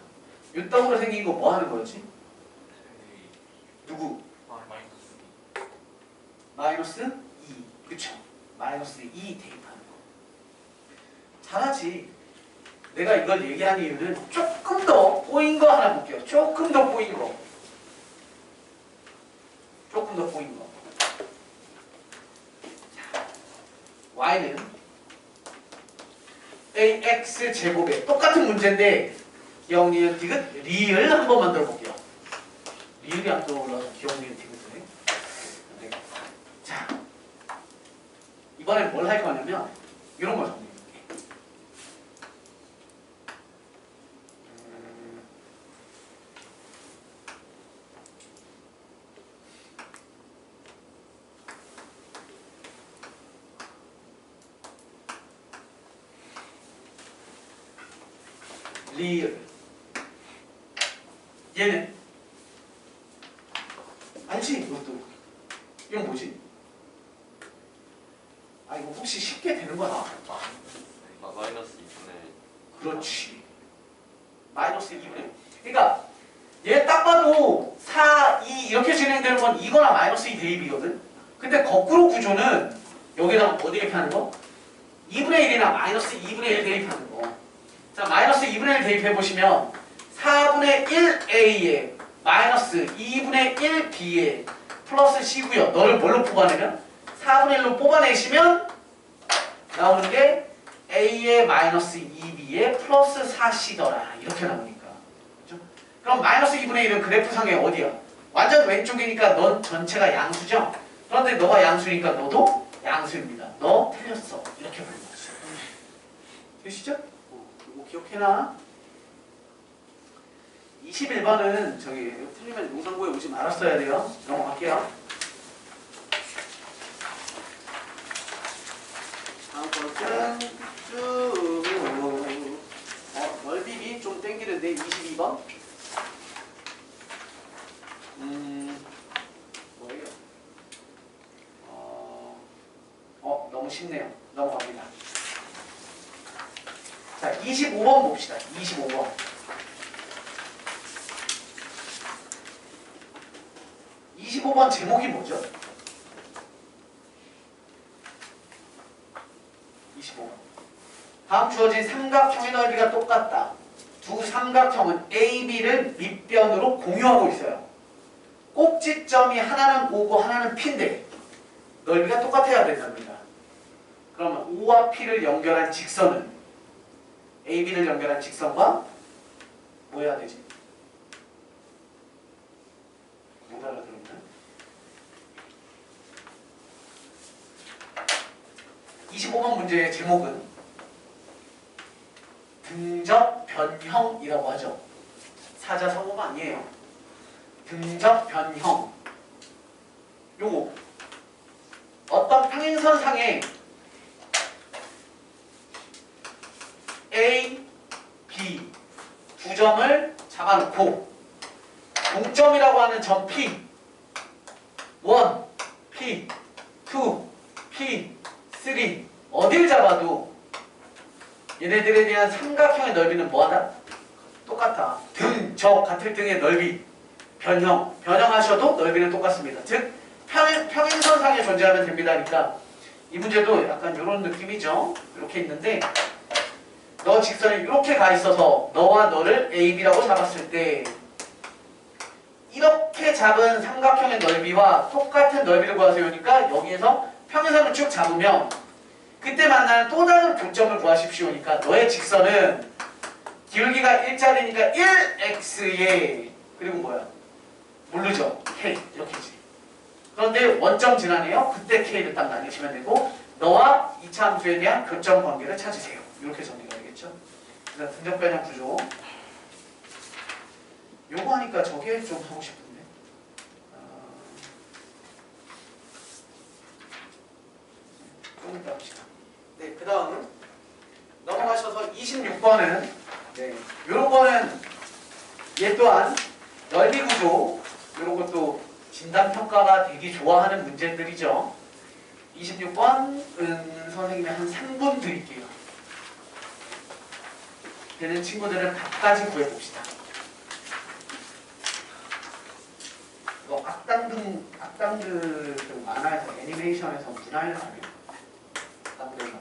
유떡으로 생긴 거 뭐 하는 거였지? 누구? 마이너스 2. 그쵸? 마이너스 2 대입하는 거. 잘하지. 내가 이걸 얘기한 이유는 조금 더 꼬인 거 하나 볼게요. 조금 더 꼬인 거. 조금 더 꼬인 거. 자, y는 ax 제곱에 똑같은 문제인데 기억, 니은, 디귿, 리을 한번 만들어 볼게요. 리을이 안 떠올라서 기억력이 되게 드네. 네. 자, 이번엔 뭘 할 거냐면 이런 거 정리해 볼게. 리을. 얘는 알지? 이것도. 이건 뭐지? 아, 이거 혹시 쉽게 되는 거다. 마이너스 2분의 그렇지. 마이너스 2분의. 그러니까 얘 딱 봐도 4, 2 이렇게 진행되는 건 이거나 마이너스 2 대입이거든. 근데 거꾸로 구조는 여기다가 뭐 대입하는 거? 2분의 1이나 마이너스 2분의 1 대입하는 거. 자, 마이너스 2분의 1 대입해 보시면 4분의 1a에 마이너스 2분의 1b에 플러스 c고요. 너를 뭘로 뽑아내면? 4분의 1로 뽑아내시면 나오는 게 a에 마이너스 2b에 플러스 4c더라. 이렇게 나오니까. 그렇죠? 그럼 마이너스 2분의 1은 그래프상에 어디야? 완전 왼쪽이니까 넌 전체가 양수죠? 그런데 너가 양수니까 너도 양수입니다. 너 틀렸어. 이렇게 보는 거지. 되시죠? 이거 기억해놔. 21번은 저기 틀리면 용산고에 오지 말았어야 돼요. 넘어갈게요. 다음 번째는 쭉 넓이비 좀 땡기는데 22번. 뭐예요? 너무 쉽네요. 넘어갑니다. 자, 25번 봅시다. 25번. 25번 제목이 뭐죠? 25번. 다음 주어진 삼각형의 넓이가 똑같다. 두 삼각형은 A, B를 밑변으로 공유하고 있어요. 꼭지점이 하나는 O고 하나는 P인데 넓이가 똑같아야 된답니다. 그러면 O와 P를 연결한 직선은 A, B를 연결한 직선과 뭐 해야 되지? 못 알아들었나? (25번) 문제의 제목은 등적 변형이라고 하죠. 사자성어가 아니에요. 등적 변형. 요거 어떤 평행선상에 A, B 두 점을 잡아놓고 동점이라고 하는 점 P 1, P, 2, P, 3 어딜 잡아도 얘네들에 대한 삼각형의 넓이는 뭐하다? 똑같아. 등, 적 같을 등의 넓이 변형하셔도 넓이는 똑같습니다. 즉 평행선상에 존재하면 됩니다니까 이 문제도 약간 이런 느낌이죠. 이렇게 있는데 너 직선이 이렇게 가 있어서 너와 너를 A, B라고 잡았을 때 이렇게 잡은 삼각형의 넓이와 똑같은 넓이를 구하세요니까 여기에서 평행선을 쭉 잡으면 그때 만나는 또 다른 교점을 구하십시오니까 너의 직선은 기울기가 1짜리니까 1x에 그리고 뭐야? 모르죠? k 이렇게지. 그런데 원점 지나네요. 그때 k를 딱 나뉘시면 되고 너와 이차 함수에 대한 교점 관계를 찾으세요. 이렇게 정리가 되겠죠? 그래서 등적 변형 구조. 요거 하니까 저게 좀 하고 싶은데. 좀 이따 합시다. 네, 그 다음 넘어가셔서 26번은 네, 요런 거는 얘 또한 넓이 구조 요런 것도 진단평가가 되게 좋아하는 문제들이죠. 26번은 선생님이 한 3분 드릴게요. 되는 친구들은 답까지 구해봅시다. 이거 악당들 그 만화에서 애니메이션에서 문화를 하네요. 악당들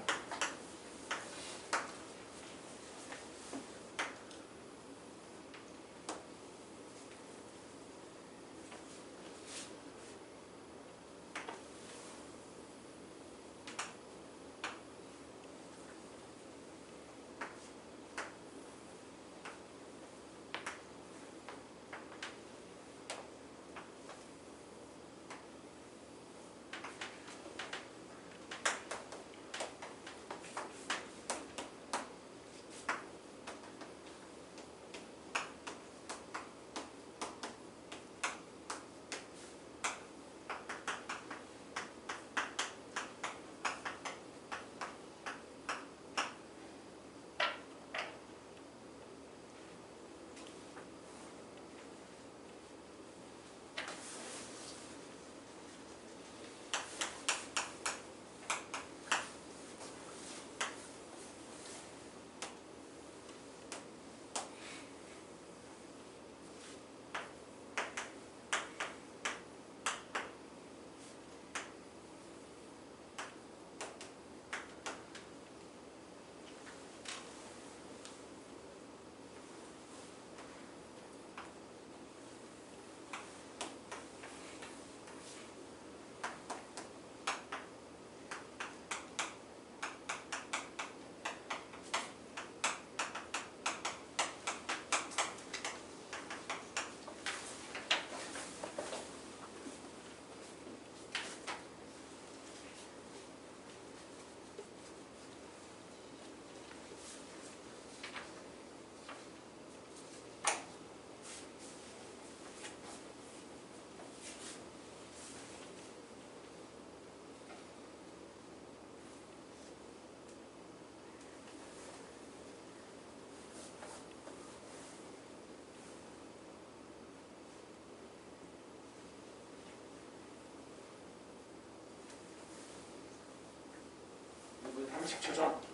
30초죠.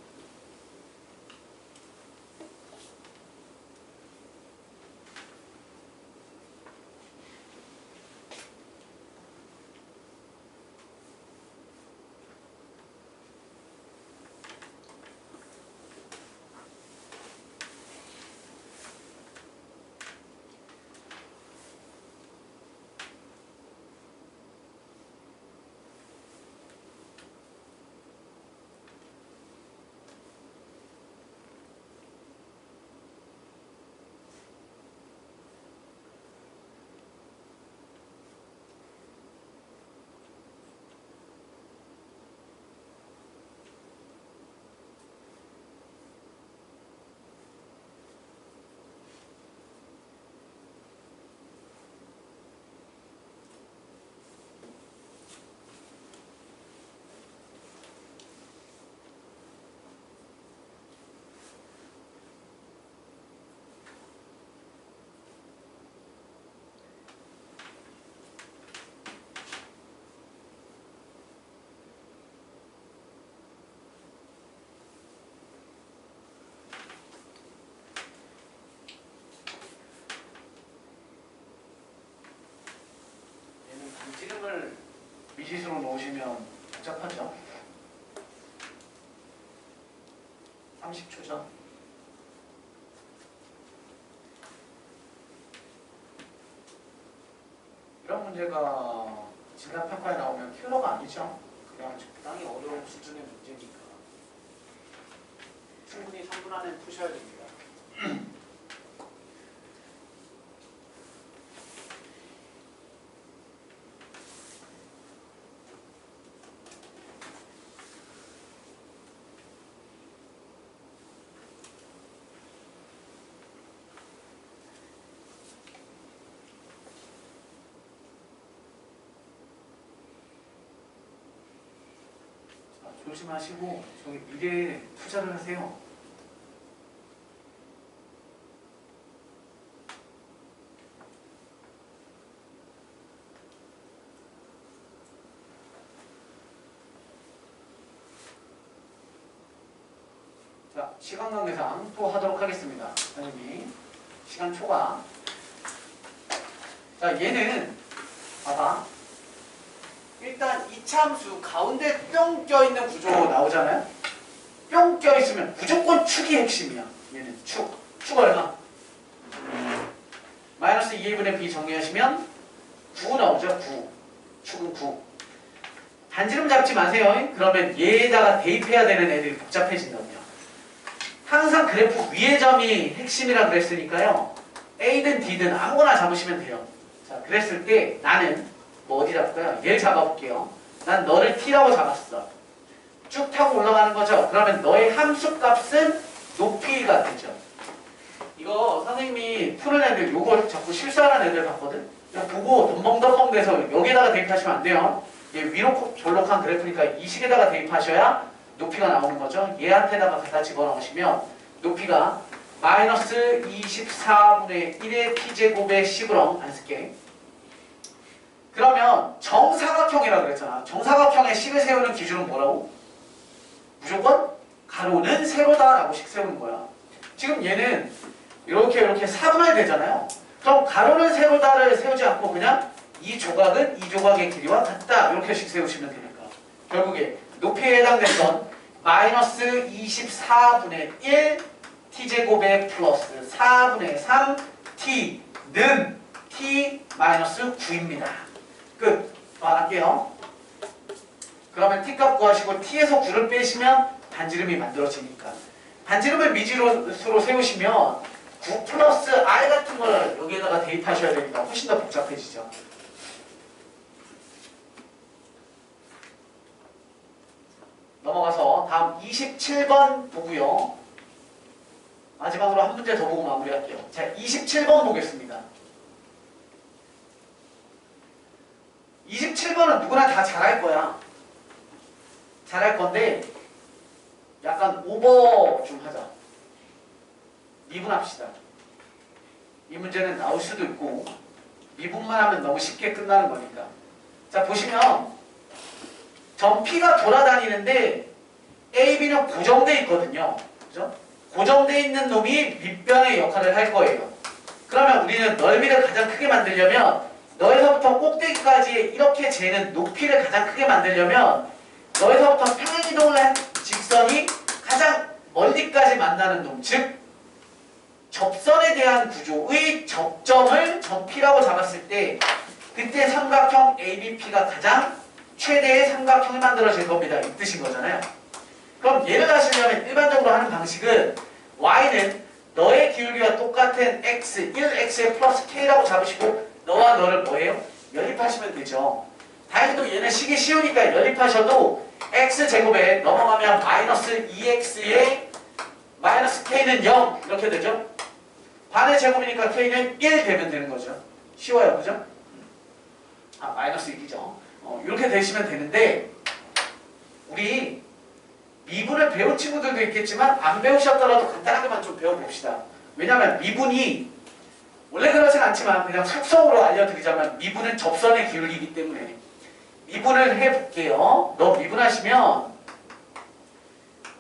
반지름을 미지수로 놓으시면 복잡하죠. 30초죠. 이런 문제가 진단평가에 나오면 킬러가 아니죠. 그냥 적당히 어려운 수준의 문제니까 충분히 3분 안에 푸셔야 됩니다. 조심하시고 저기 미래에 투자를 하세요. 자, 시간 관계상 또 하도록 하겠습니다. 선생님이 시간 초과. 자, 얘는 봐봐. 일단 이차함수 가운데 뿅 껴있는 구조 나오잖아요. 뿅 껴있으면 무조건 축이 핵심이야. 얘는 축. 축 얼마? 마이너스 2분의 b 정리하시면 9 나오죠. 9. 축은 9. 반지름 잡지 마세요. 그러면 얘에다가 대입해야 되는 애들이 복잡해진다고요. 항상 그래프 위의 점이 핵심이라 그랬으니까요. A든 D든 아무거나 잡으시면 돼요. 자, 그랬을 때 나는 뭐 어디 잡을까요? 얘를 잡아볼게요. 난 너를 T라고 잡았어. 쭉 타고 올라가는 거죠. 그러면 너의 함수 값은 높이가 되죠. 이거 선생님이 푸는 애들 요걸 자꾸 실수하는 애들 봤거든? 이거 보고 덤벙덤벙 돼서 여기에다가 대입하시면 안 돼요. 얘 위로 졸록한 그래프니까 이 식에다가 대입하셔야 높이가 나오는 거죠. 얘한테다가 갖다 집어넣으시면 높이가 마이너스 24분의 1의 t제곱의 10으로 안 쓸게. 그러면 정사각형이라고 그랬잖아. 정사각형의 식을 세우는 기준은 뭐라고? 무조건 가로는 세로다 라고 식 세우는 거야. 지금 얘는 이렇게 4분할 되잖아요. 그럼 가로는 세로다를 세우지 않고 그냥 이 조각은 이 조각의 길이와 같다 이렇게 식 세우시면 되니까 결국에 높이에 해당되는 마이너스 24분의 1 t제곱에 플러스 4분의 3 t는 t 마이너스 9입니다. 끝. 말할게요. 그러면 t값 구하시고 t에서 9를 빼시면 반지름이 만들어지니까 반지름을 미지수로 세우시면 9 플러스 r 같은 걸 여기에다가 대입하셔야 되니까 훨씬 더 복잡해지죠. 넘어가서 다음 27번 보고요. 마지막으로 한 문제 더 보고 마무리할게요. 자, 27번 보겠습니다. 27번은 누구나 다 잘할 거야. 잘할 건데 약간 오버 좀 하자. 미분합시다. 이 문제는 나올 수도 있고 미분만 하면 너무 쉽게 끝나는 거니까. 자, 보시면 점 P가 돌아다니는데 AB는 고정돼 있거든요. 그죠? 고정돼 있는 놈이 밑변의 역할을 할 거예요. 그러면 우리는 넓이를 가장 크게 만들려면 너에서부터 꼭대기까지 이렇게 재는 높이를 가장 크게 만들려면 너에서부터 평행이동을 한 직선이 가장 멀리까지 만나는 놈, 즉 접선에 대한 구조의 접점을 점P라고 잡았을 때 그때 삼각형 ABP가 가장 최대의 삼각형이 만들어질 겁니다. 이 뜻인 거잖아요. 그럼 얘를 하시려면 일반적으로 하는 방식은 Y는 너의 기울기와 똑같은 X, 1X의 플러스 K라고 잡으시고 너와 너를 뭐예요? 연립하시면 되죠. 다행히도 얘는 식이 쉬우니까 연립하셔도 X제곱에 넘어가면 마이너스 2X의 마이너스 K는 0 이렇게 되죠. 반의 제곱이니까 K는 1 되면 되는 거죠. 쉬워요. 그죠? 마이너스 1이죠. 이렇게 되시면 되는데 우리 미분을 배운 친구들도 있겠지만 안 배우셨더라도 간단하게만 좀 배워봅시다. 왜냐하면 미분이 원래 그러진 않지만 그냥 속성으로 알려드리자면 미분은 접선의 기울기이기 때문에 미분을 해볼게요. 너 미분하시면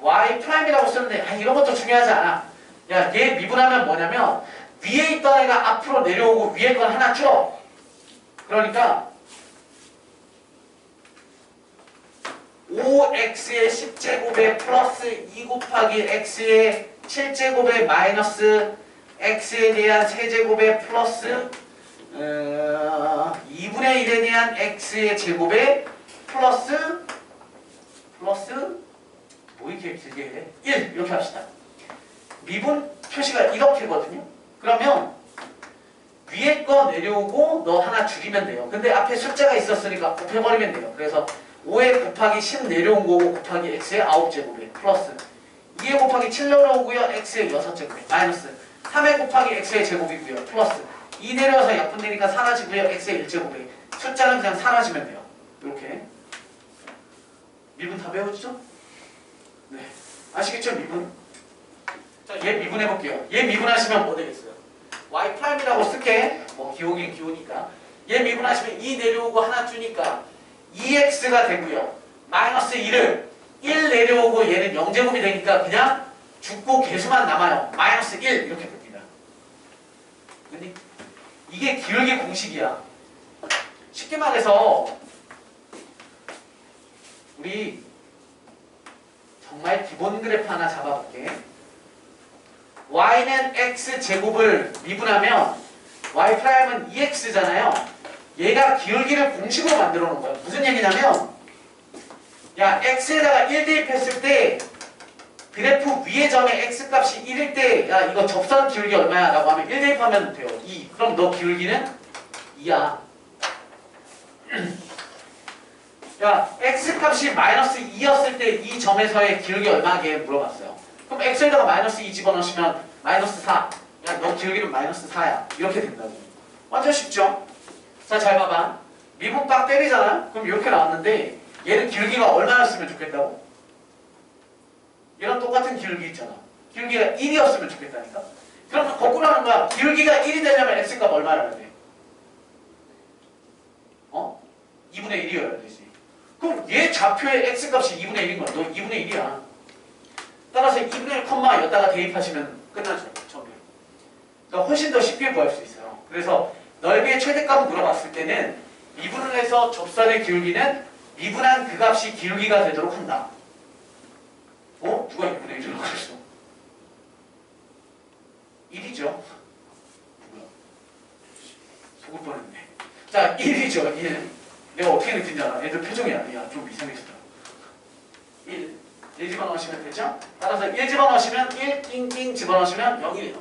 y'이라고 쓰는데 이런 것도 중요하지 않아. 야, 얘 미분하면 뭐냐면 위에 있던 애가 앞으로 내려오고 위에 건 하나 줄어. 그러니까 5x의 10제곱에 플러스 2 곱하기 x의 7제곱에 마이너스 x에 대한 세제곱에 플러스 2분의 1에 대한 x의 제곱에 플러스 뭐 이렇게 길게 해? 1 이렇게 합시다. 미분 표시가 이렇게거든요. 그러면 위에 거 내려오고 너 하나 줄이면 돼요. 근데 앞에 숫자가 있었으니까 곱해버리면 돼요. 그래서 5에 곱하기 10 내려온 거고 곱하기 x의 9제곱에 플러스 2에 곱하기 7 내려오고요. x의 6제곱에 마이너스 3에 곱하기 x의 제곱이고요. 플러스 2 내려와서 약분되니까 사라지고요. x의 1제곱에 숫자는 그냥 사라지면 돼요. 이렇게 미분 다 배워지죠? 네, 아시겠죠? 미분. 자, 얘 미분해볼게요. 얘 미분하시면 뭐 되겠어요? y'이라고 쓸게. 뭐 기호긴 기호니까. 얘 미분하시면 2 내려오고 하나 주니까 2x가 되고요. 마이너스 1을 1 내려오고 얘는 0제곱이 되니까 그냥 죽고 개수만 남아요. 마이너스 1 이렇게 됩니다. 근데 이게 기울기 공식이야. 쉽게 말해서 우리 정말 기본 그래프 하나 잡아볼게. y는 x제곱을 미분하면 y'은 2x잖아요. 얘가 기울기를 공식으로 만들어 놓은 거야. 무슨 얘기냐면 야, x에다가 1 대입했을 때 그래프 위의 점의 x값이 1일 때 야, 이거 접선 기울기 얼마야? 라고 하면 1 대입하면 돼요. 2. 그럼 너 기울기는 2야. 야, x값이 마이너스 2였을 때 이 점에서의 기울기 얼마게 물어봤어요. 그럼 x에다가 마이너스 2 집어넣으시면 마이너스 4. 야, 너 기울기는 마이너스 4야. 이렇게 된다고. 완전 쉽죠? 자, 잘 봐봐. 미분 빡 때리잖아? 그럼 이렇게 나왔는데 얘는 기울기가 얼마였으면 좋겠다고? 얘랑 똑같은 기울기 있잖아. 기울기가 1이었으면 좋겠다니까? 그럼 거꾸로 하는 거야. 기울기가 1이 되려면 x값 얼마라야 돼? 2분의 1이어야 되지. 그럼 얘 좌표의 x값이 2분의 1인 거야. 너 2분의 1이야. 따라서 2분의 1 컴마였다가 대입하시면 끝나죠. 처음에. 그러니까 훨씬 더 쉽게 구할 수 있어요. 그래서 넓이의 최대값을 물어봤을 때는 미분을 해서 접선의 기울기는 미분한 그 값이 기울기가 되도록 한다. 누가 2분의 1이라고 그랬어? 1이죠. 뭐야? 속을 뻔했네. 자, 1이죠. 1. 내가 어떻게 느낀지 알아? 애들 표정이 아니야. 좀 이상해지더라. 1 집어넣으시면 되죠? 따라서 1 집어넣으시면 1 띵띵 집어넣으시면 0이에요.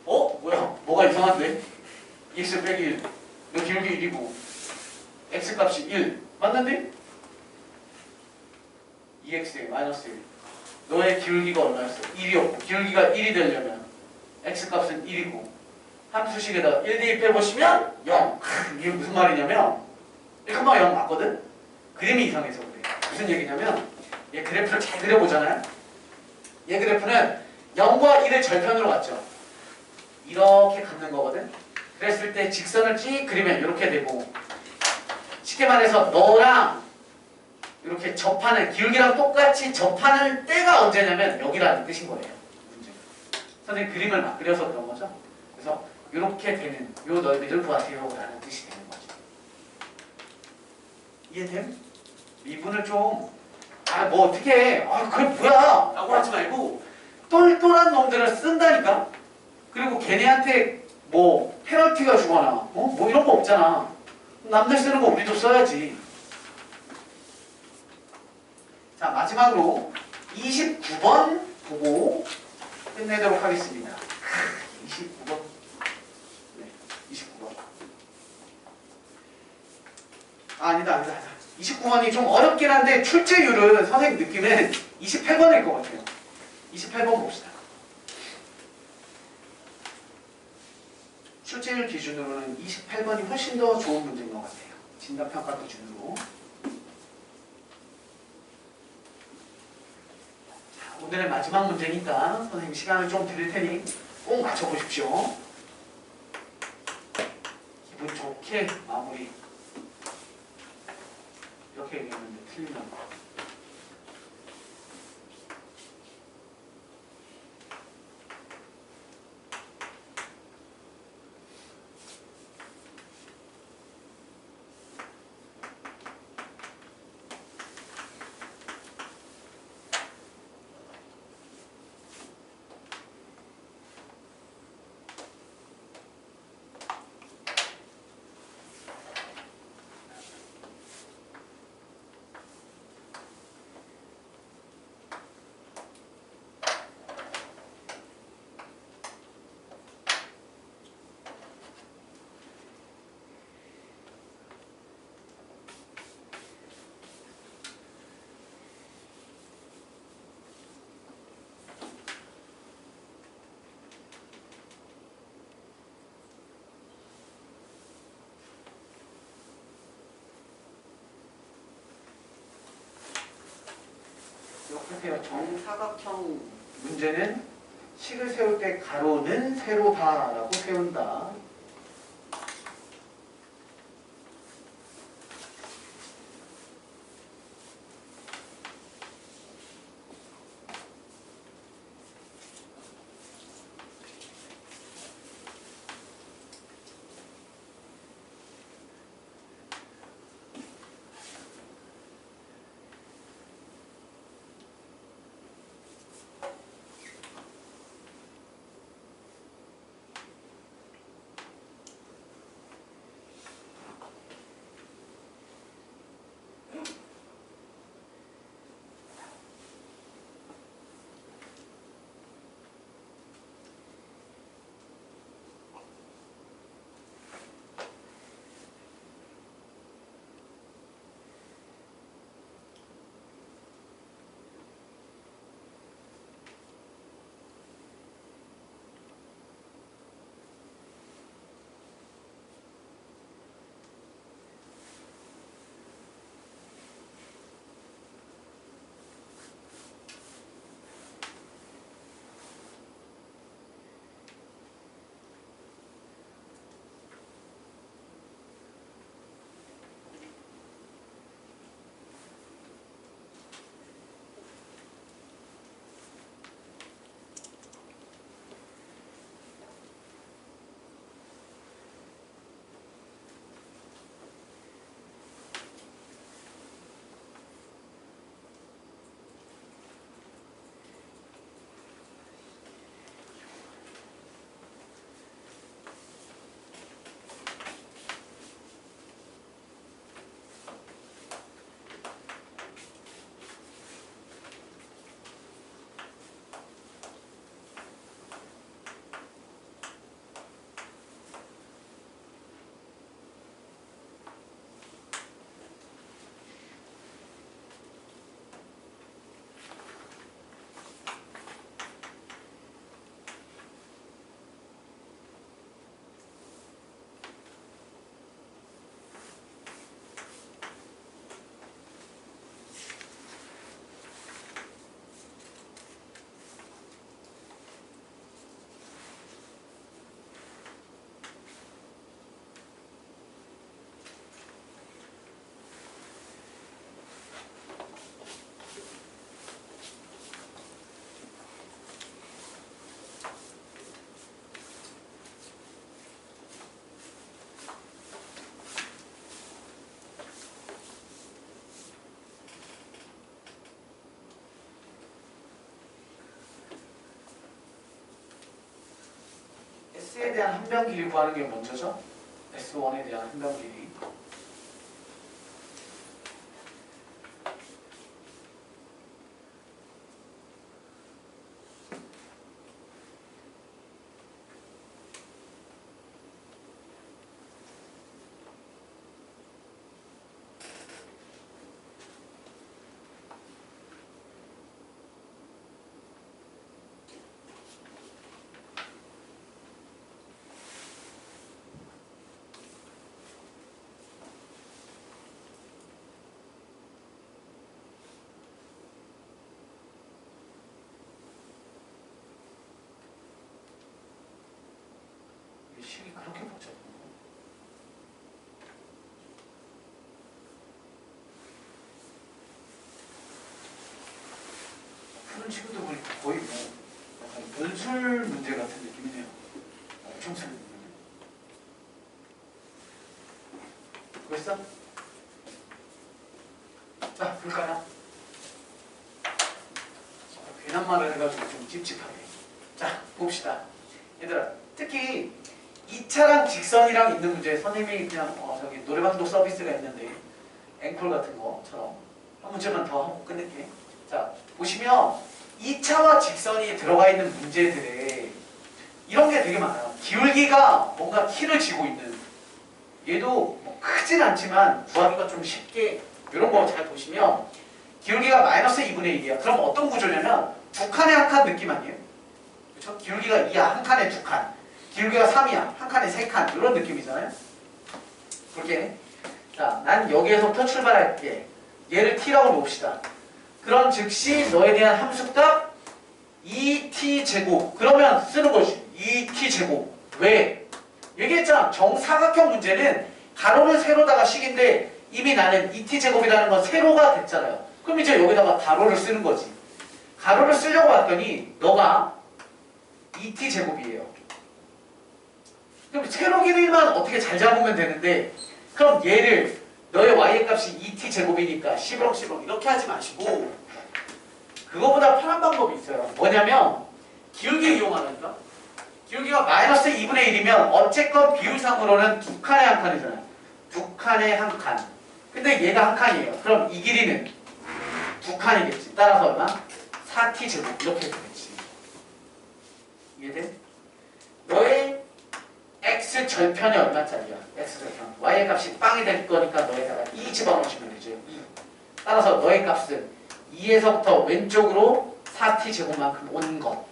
뭐야? 뭐가 이상한데? x 빼기 1. 너 기울기 1이고 x값이 1. 맞는데? 2x에 마이너스 1. 너의 기울기가 얼마였어? 1이었고 기울기가 1이 되려면 x값은 1이고 함수식에다가 1 대입해보시면 0. 이게 무슨 말이냐면 1,0 맞거든? 그림이 이상해서 그래. 무슨 얘기냐면 얘 그래프를 잘 그려보잖아요. 얘 그래프는 0과 1을 절편으로 갔죠. 이렇게 갖는 거거든. 그랬을 때 직선을 쭉 그리면 이렇게 되고 쉽게 말해서 너랑 이렇게 접하는 기울기랑 똑같이 접하는 때가 언제냐면 여기라는 뜻인 거예요. 문제. 선생님 그림을 막 그려서 그런 거죠. 그래서 이렇게 되는 요 넓이를 구하세요라는 뜻이 되는 거죠. 이해됨? 미분을 좀 뭐 어떻게 그게 뭐야 라고 하지 말고 똘똘한 놈들을 쓴다니까. 그리고 걔네한테 뭐 페널티가 주거나 뭐 이런 거 없잖아. 남들 쓰는 거 우리도 써야지. 자, 마지막으로 29번 보고 끝내도록 하겠습니다. 29번. 네, 29번. 아니다. 29번이 좀 어렵긴 한데 출제율은 선생님 느낌은 28번일 것 같아요. 28번 봅시다. 출제율 기준으로는 28번이 훨씬 더 좋은 문제인 것 같아요. 진단평가 기준으로. 자, 오늘의 마지막 문제니까 선생님 시간을 좀 드릴 테니 꼭 맞춰보십시오. 기분 좋게 마무리. 이렇게 얘기했는데 틀리면. 기억하세요. 정사각형 문제는 식을 세울 때 가로는 세로다라고 세운다. S에 대한 한변 길이 구하는 게 먼저죠. S1에 대한 한변 길이. 식이 그렇게 복잡해. 푸는 친구들 보니까 거의 뭐 약간 논술 문제 같은 느낌이네요. 엄청 큰 문제. 그랬어? 자, 볼까요? 괜한 말을 해가지고 좀 찝찝하게. 자, 봅시다. 얘들아, 특히 2차랑 직선이랑 있는 문제 선생님이 그냥 저기 노래방도 서비스가 있는데 앵콜 같은 거처럼 한 문제만 더 하고 끝낼게. 자, 보시면 2차와 직선이 들어가 있는 문제들에 이런 게 되게 많아요. 기울기가 뭔가 키를 쥐고 있는, 얘도 뭐 크진 않지만 구하기가 좀 쉽게, 이런 거 잘 보시면 기울기가 마이너스 2분의 1이야. 그럼 어떤 구조냐면 두 칸에 한 칸 느낌 아니에요? 그렇죠? 기울기가 2야. 한 칸에 두 칸. 기울기가 3이야. 한 칸에 세 칸. 이런 느낌이잖아요. 그렇게. 자, 난 여기에서부터 출발할게. 얘를 t라고 놓읍시다. 그런 즉시 너에 대한 함수값 2t제곱. 그러면 쓰는 것이 2t제곱. 왜? 얘기했잖아. 정사각형 문제는 가로는 세로다가 식인데 이미 나는 2t제곱이라는 건 세로가 됐잖아요. 그럼 이제 여기다가 가로를 쓰는 거지. 가로를 쓰려고 봤더니 너가 2t제곱이에요. 그럼 세로 길이만 어떻게 잘 잡으면 되는데, 그럼 얘를 너의 y의 값이 2t제곱이니까 11 이렇게 하지 마시고 그거보다 편한 방법이 있어요. 뭐냐면 기울기 이용하니까. 기울기가 마이너스 2분의 1이면 어쨌건 비율상으로는 두 칸에 한 칸이잖아요. 두 칸에 한 칸. 근데 얘가 한 칸이에요. 그럼 이 길이는 두 칸이겠지. 따라서 얼마? 4t제곱 이렇게 되겠지. 이해돼? 너의 x 절편이 얼마짜리야? x 절편. y의 값이 빵이 될 거니까 너에다가 2 집어넣으시면 되죠. 2. 따라서 너의 값은 2에서부터 왼쪽으로 4t제곱만큼 온 것.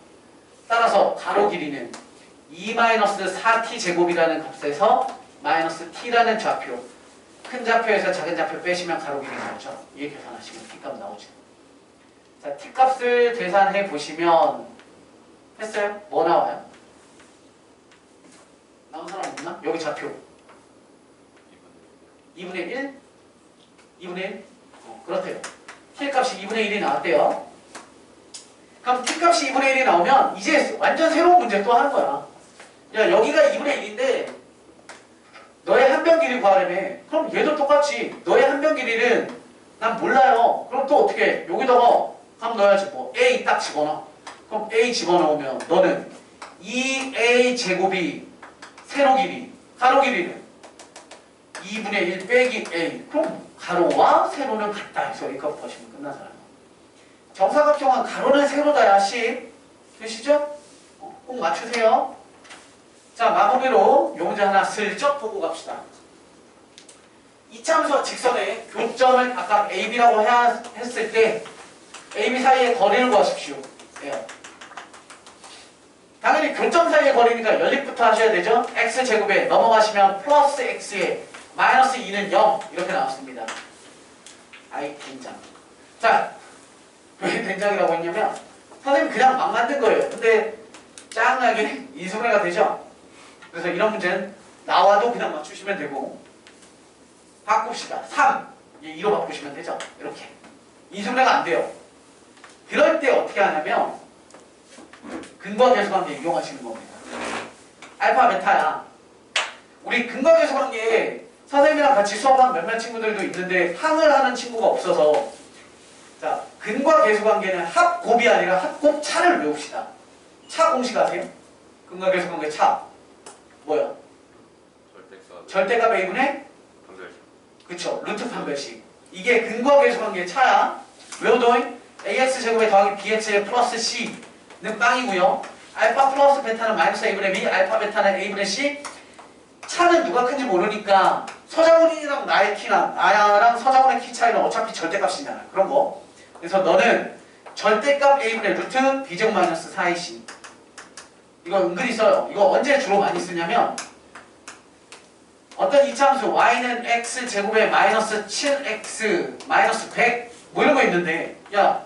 따라서 가로 길이는 2-4t제곱이라는 값에서 마이너스 t라는 좌표. 큰 좌표에서 작은 좌표 빼시면 가로 길이 나오죠. 이 계산하시면 t값 나오죠. 자, t값을 계산해 보시면 했어요? 뭐 나와요? 나온 사람 없나? 여기 좌표 2분의 1? 2분의 1? 그렇대요. t값이 2분의 1이 나왔대요. 그럼 t값이 2분의 1이 나오면 이제 완전 새로운 문제 또 하는 거야. 야, 여기가 2분의 1인데 너의 한변 길이 구하려면, 그럼 얘도 똑같이 너의 한변 길이는 난 몰라요. 그럼 또 어떻게 해? 여기다가 한번 넣어야지. 뭐 a 딱 집어넣어. 그럼 a 집어넣으면 너는 2a 제곱이 세로 길이, 가로 길이는 2분의 1 빼기 a. 그럼 가로와 세로는 같다 해서 이거 보시면 끝나잖아요. 정사각형은 가로는 세로다야. 10. 되시죠? 꼭 맞추세요. 자, 마무리로 요 문제 하나 슬쩍 보고 갑시다. 이차함수와 직선의 교점을 아까 AB라고 했을 때 AB 사이의 거리를 구하십시오. 예. 당연히 교점 사이의 거리니까 연립부터 하셔야 되죠. x제곱에 넘어가시면 플러스 x에 마이너스 2는 0 이렇게 나왔습니다. 아이 된장. 자, 왜 된장이라고 했냐면 선생님 그냥 막 만든 거예요. 근데 짱나게 이수분해가 되죠. 그래서 이런 문제는 나와도 그냥 맞추시면 되고, 바꿉시다. 3 2로 바꾸시면 되죠. 이렇게 이수분해가 안 돼요. 그럴 때 어떻게 하냐면 근과 계수관계 이용하시는 겁니다. 알파 베타야. 우리 근과 계수관계 선생님이랑 같이 수업한 몇몇 친구들도 있는데 항을 하는 친구가 없어서, 자, 근과 계수관계는 합곱이 아니라 합곱차를 외웁시다. 차 공식 아세요? 근과 계수관계 차. 뭐야? 절대값 절대값 a분의 판별식. 그쵸 루트 판별식. 이게 근거 계수관계의 차야. 외우도잉 ax제곱에 더하기 bx에 플러스 c는 빵이고요. 알파 플러스 베타는 마이너스 a분의 b, 알파 베타는 a분의 c. 차는 누가 큰지 모르니까 서장훈이랑 나의 키랑 나랑 서장훈의 키 차이는 어차피 절대값이잖아. 그런 거. 그래서 너는 절대값 a분의 루트 b제곱 마이너스 4ac. 이거 은근히 써요. 이거 언제 주로 많이 쓰냐면 어떤 이차함수 y는 x제곱에 마이너스 7x 마이너스 100 뭐 이런 거 있는데 야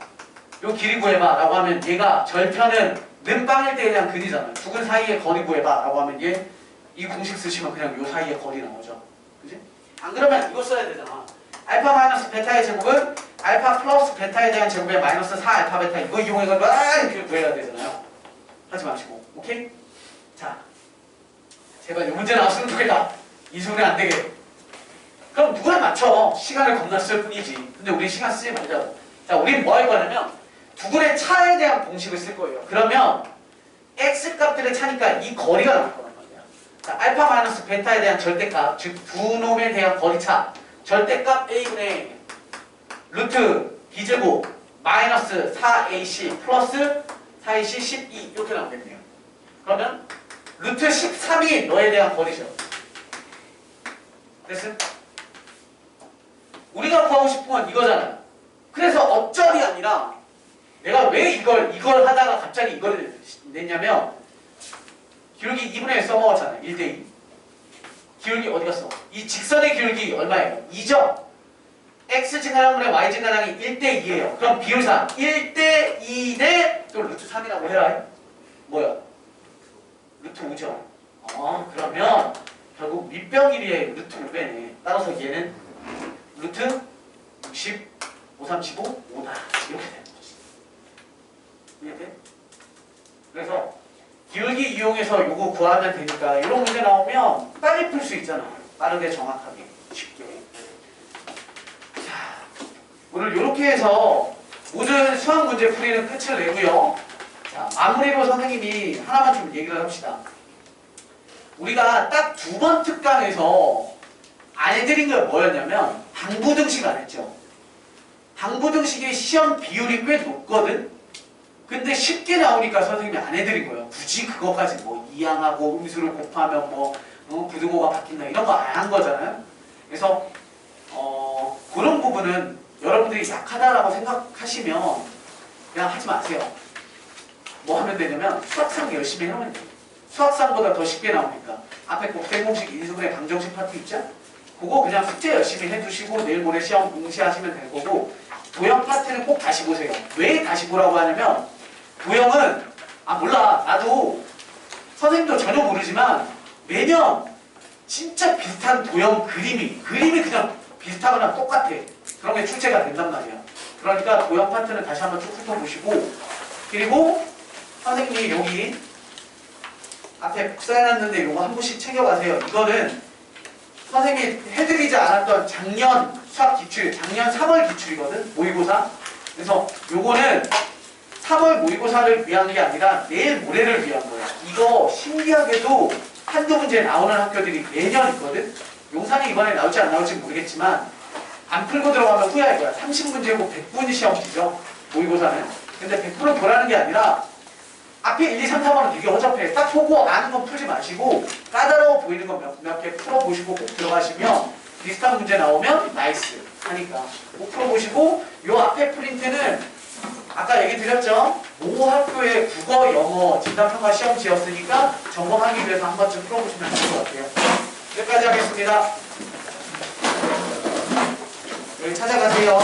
요 길이 구해봐 라고 하면 얘가 절편은 는빵일 때에 대한 근이잖아요. 두 근 사이의 거리 구해봐 라고 하면 얘 이 공식 쓰시면 그냥 요 사이의 거리 나오죠. 그지? 안 그러면 이거 써야 되잖아. 알파 마이너스 베타의 제곱은 알파 플러스 베타에 대한 제곱에 마이너스 4 알파 베타 이거 이용해가지고 이렇게 구해야 되잖아요. 하지 마시고. 오케이? 자 제발 이 문제 나왔으면 좋겠다. 이수근이 안 되게. 그럼 누구나 맞춰. 시간을 겁나 쓸 뿐이지. 근데 우리 시간 쓰지 말자고. 자, 우린 뭐 할 거냐면 두 근의 차에 대한 공식을 쓸 거예요. 그러면 x 값들의 차니까 이 거리가 나올 거란 말이야. 자, 알파 마이너스 베타에 대한 절대값, 즉 두 놈에 대한 거리차. 절대값 a분의 루트 b제곱 마이너스 4ac 플러스 4ac 12 이렇게 나오겠네요. 그러면 루트 13이 너에 대한 거리죠. 됐어? 우리가 구하고 싶은 건 이거잖아. 그래서 어쩔이 아니라 내가 왜 이걸 하다가 갑자기 이걸 냈냐면 기울기 2분의 1 써먹었잖아. 1대2. 기울기 어디 갔어? 이 직선의 기울기 얼마예요? 2죠? x 증가량분의 y 증가량이 1대2예요. 그럼 비율상 1대2대 또 루트 3이라고 해라. 뭐야? 루트 5죠? 그러면 결국 밑변 길이의 루트 5배네. 따라서 얘는 루트 60, 5, 35, 5다. 이렇게 되는 거지. 이해돼? 그래서 기울기 이용해서 요거 구하면 되니까 이런 문제 나오면 빨리 풀 수 있잖아. 빠르게 정확하게 쉽게. 자, 오늘 이렇게 해서 모든 수학 문제 풀이는 끝을 내고요. 자, 마무리로 선생님이 하나만 좀 얘기를 합시다. 우리가 딱 두 번 특강에서 안 해드린 게 뭐였냐면 방부등식 안 했죠. 방부등식의 시험 비율이 꽤 높거든. 근데 쉽게 나오니까 선생님이 안 해드린 거예요. 굳이 그거까지 뭐 이항하고 음수를 곱하면 뭐 부등호가 바뀐다 이런 거 안 한 거잖아요. 그래서 그런 부분은 여러분들이 약하다라고 생각하시면 그냥 하지 마세요. 뭐 하면 되냐면 수학상 열심히 하면 돼요. 수학상보다 더 쉽게 나오니까 앞에 곱셈공식, 인수분해, 방정식 파트 있죠? 그거 그냥 숙제 열심히 해두시고 내일 모레 시험 응시하시면 될 거고 도형 파트는 꼭 다시 보세요. 왜 다시 보라고 하냐면 도형은 몰라 나도 선생님도 전혀 모르지만 매년 진짜 비슷한 도형 그림이 그냥 비슷하거나 똑같아. 그런 게 출제가 된단 말이야. 그러니까 도형 파트는 다시 한번 쭉 훑어보시고 그리고 선생님이 여기 앞에 복사해놨는데 이거 한 번씩 챙겨가세요. 이거는 선생님이 해드리지 않았던 작년 수학 기출, 작년 3월 기출이거든, 모의고사. 그래서 요거는 3월 모의고사를 위한 게 아니라 내일 모레를 위한 거야. 이거 신기하게도 한두 문제 나오는 학교들이 매년 있거든. 용산이 이번에 나올지 안 나올지 모르겠지만 안 풀고 들어가면 후회할 거야. 30문제고 100분 시험지죠, 모의고사는. 근데 100%는 보라는 게 아니라 앞에 1, 2, 3, 4번은 되게 허접해. 딱 보고 아는 건 풀지 마시고 까다로워 보이는 건 몇 개 풀어보시고 꼭 들어가시면 비슷한 문제 나오면 나이스 하니까 꼭 풀어보시고 요 앞에 프린트는 아까 얘기 드렸죠? 모 학교의 국어, 영어, 진단평가 시험지였으니까 점검하기 위해서 한 번쯤 풀어보시면 좋을 것 같아요. 여기까지 하겠습니다. 여기 찾아가세요.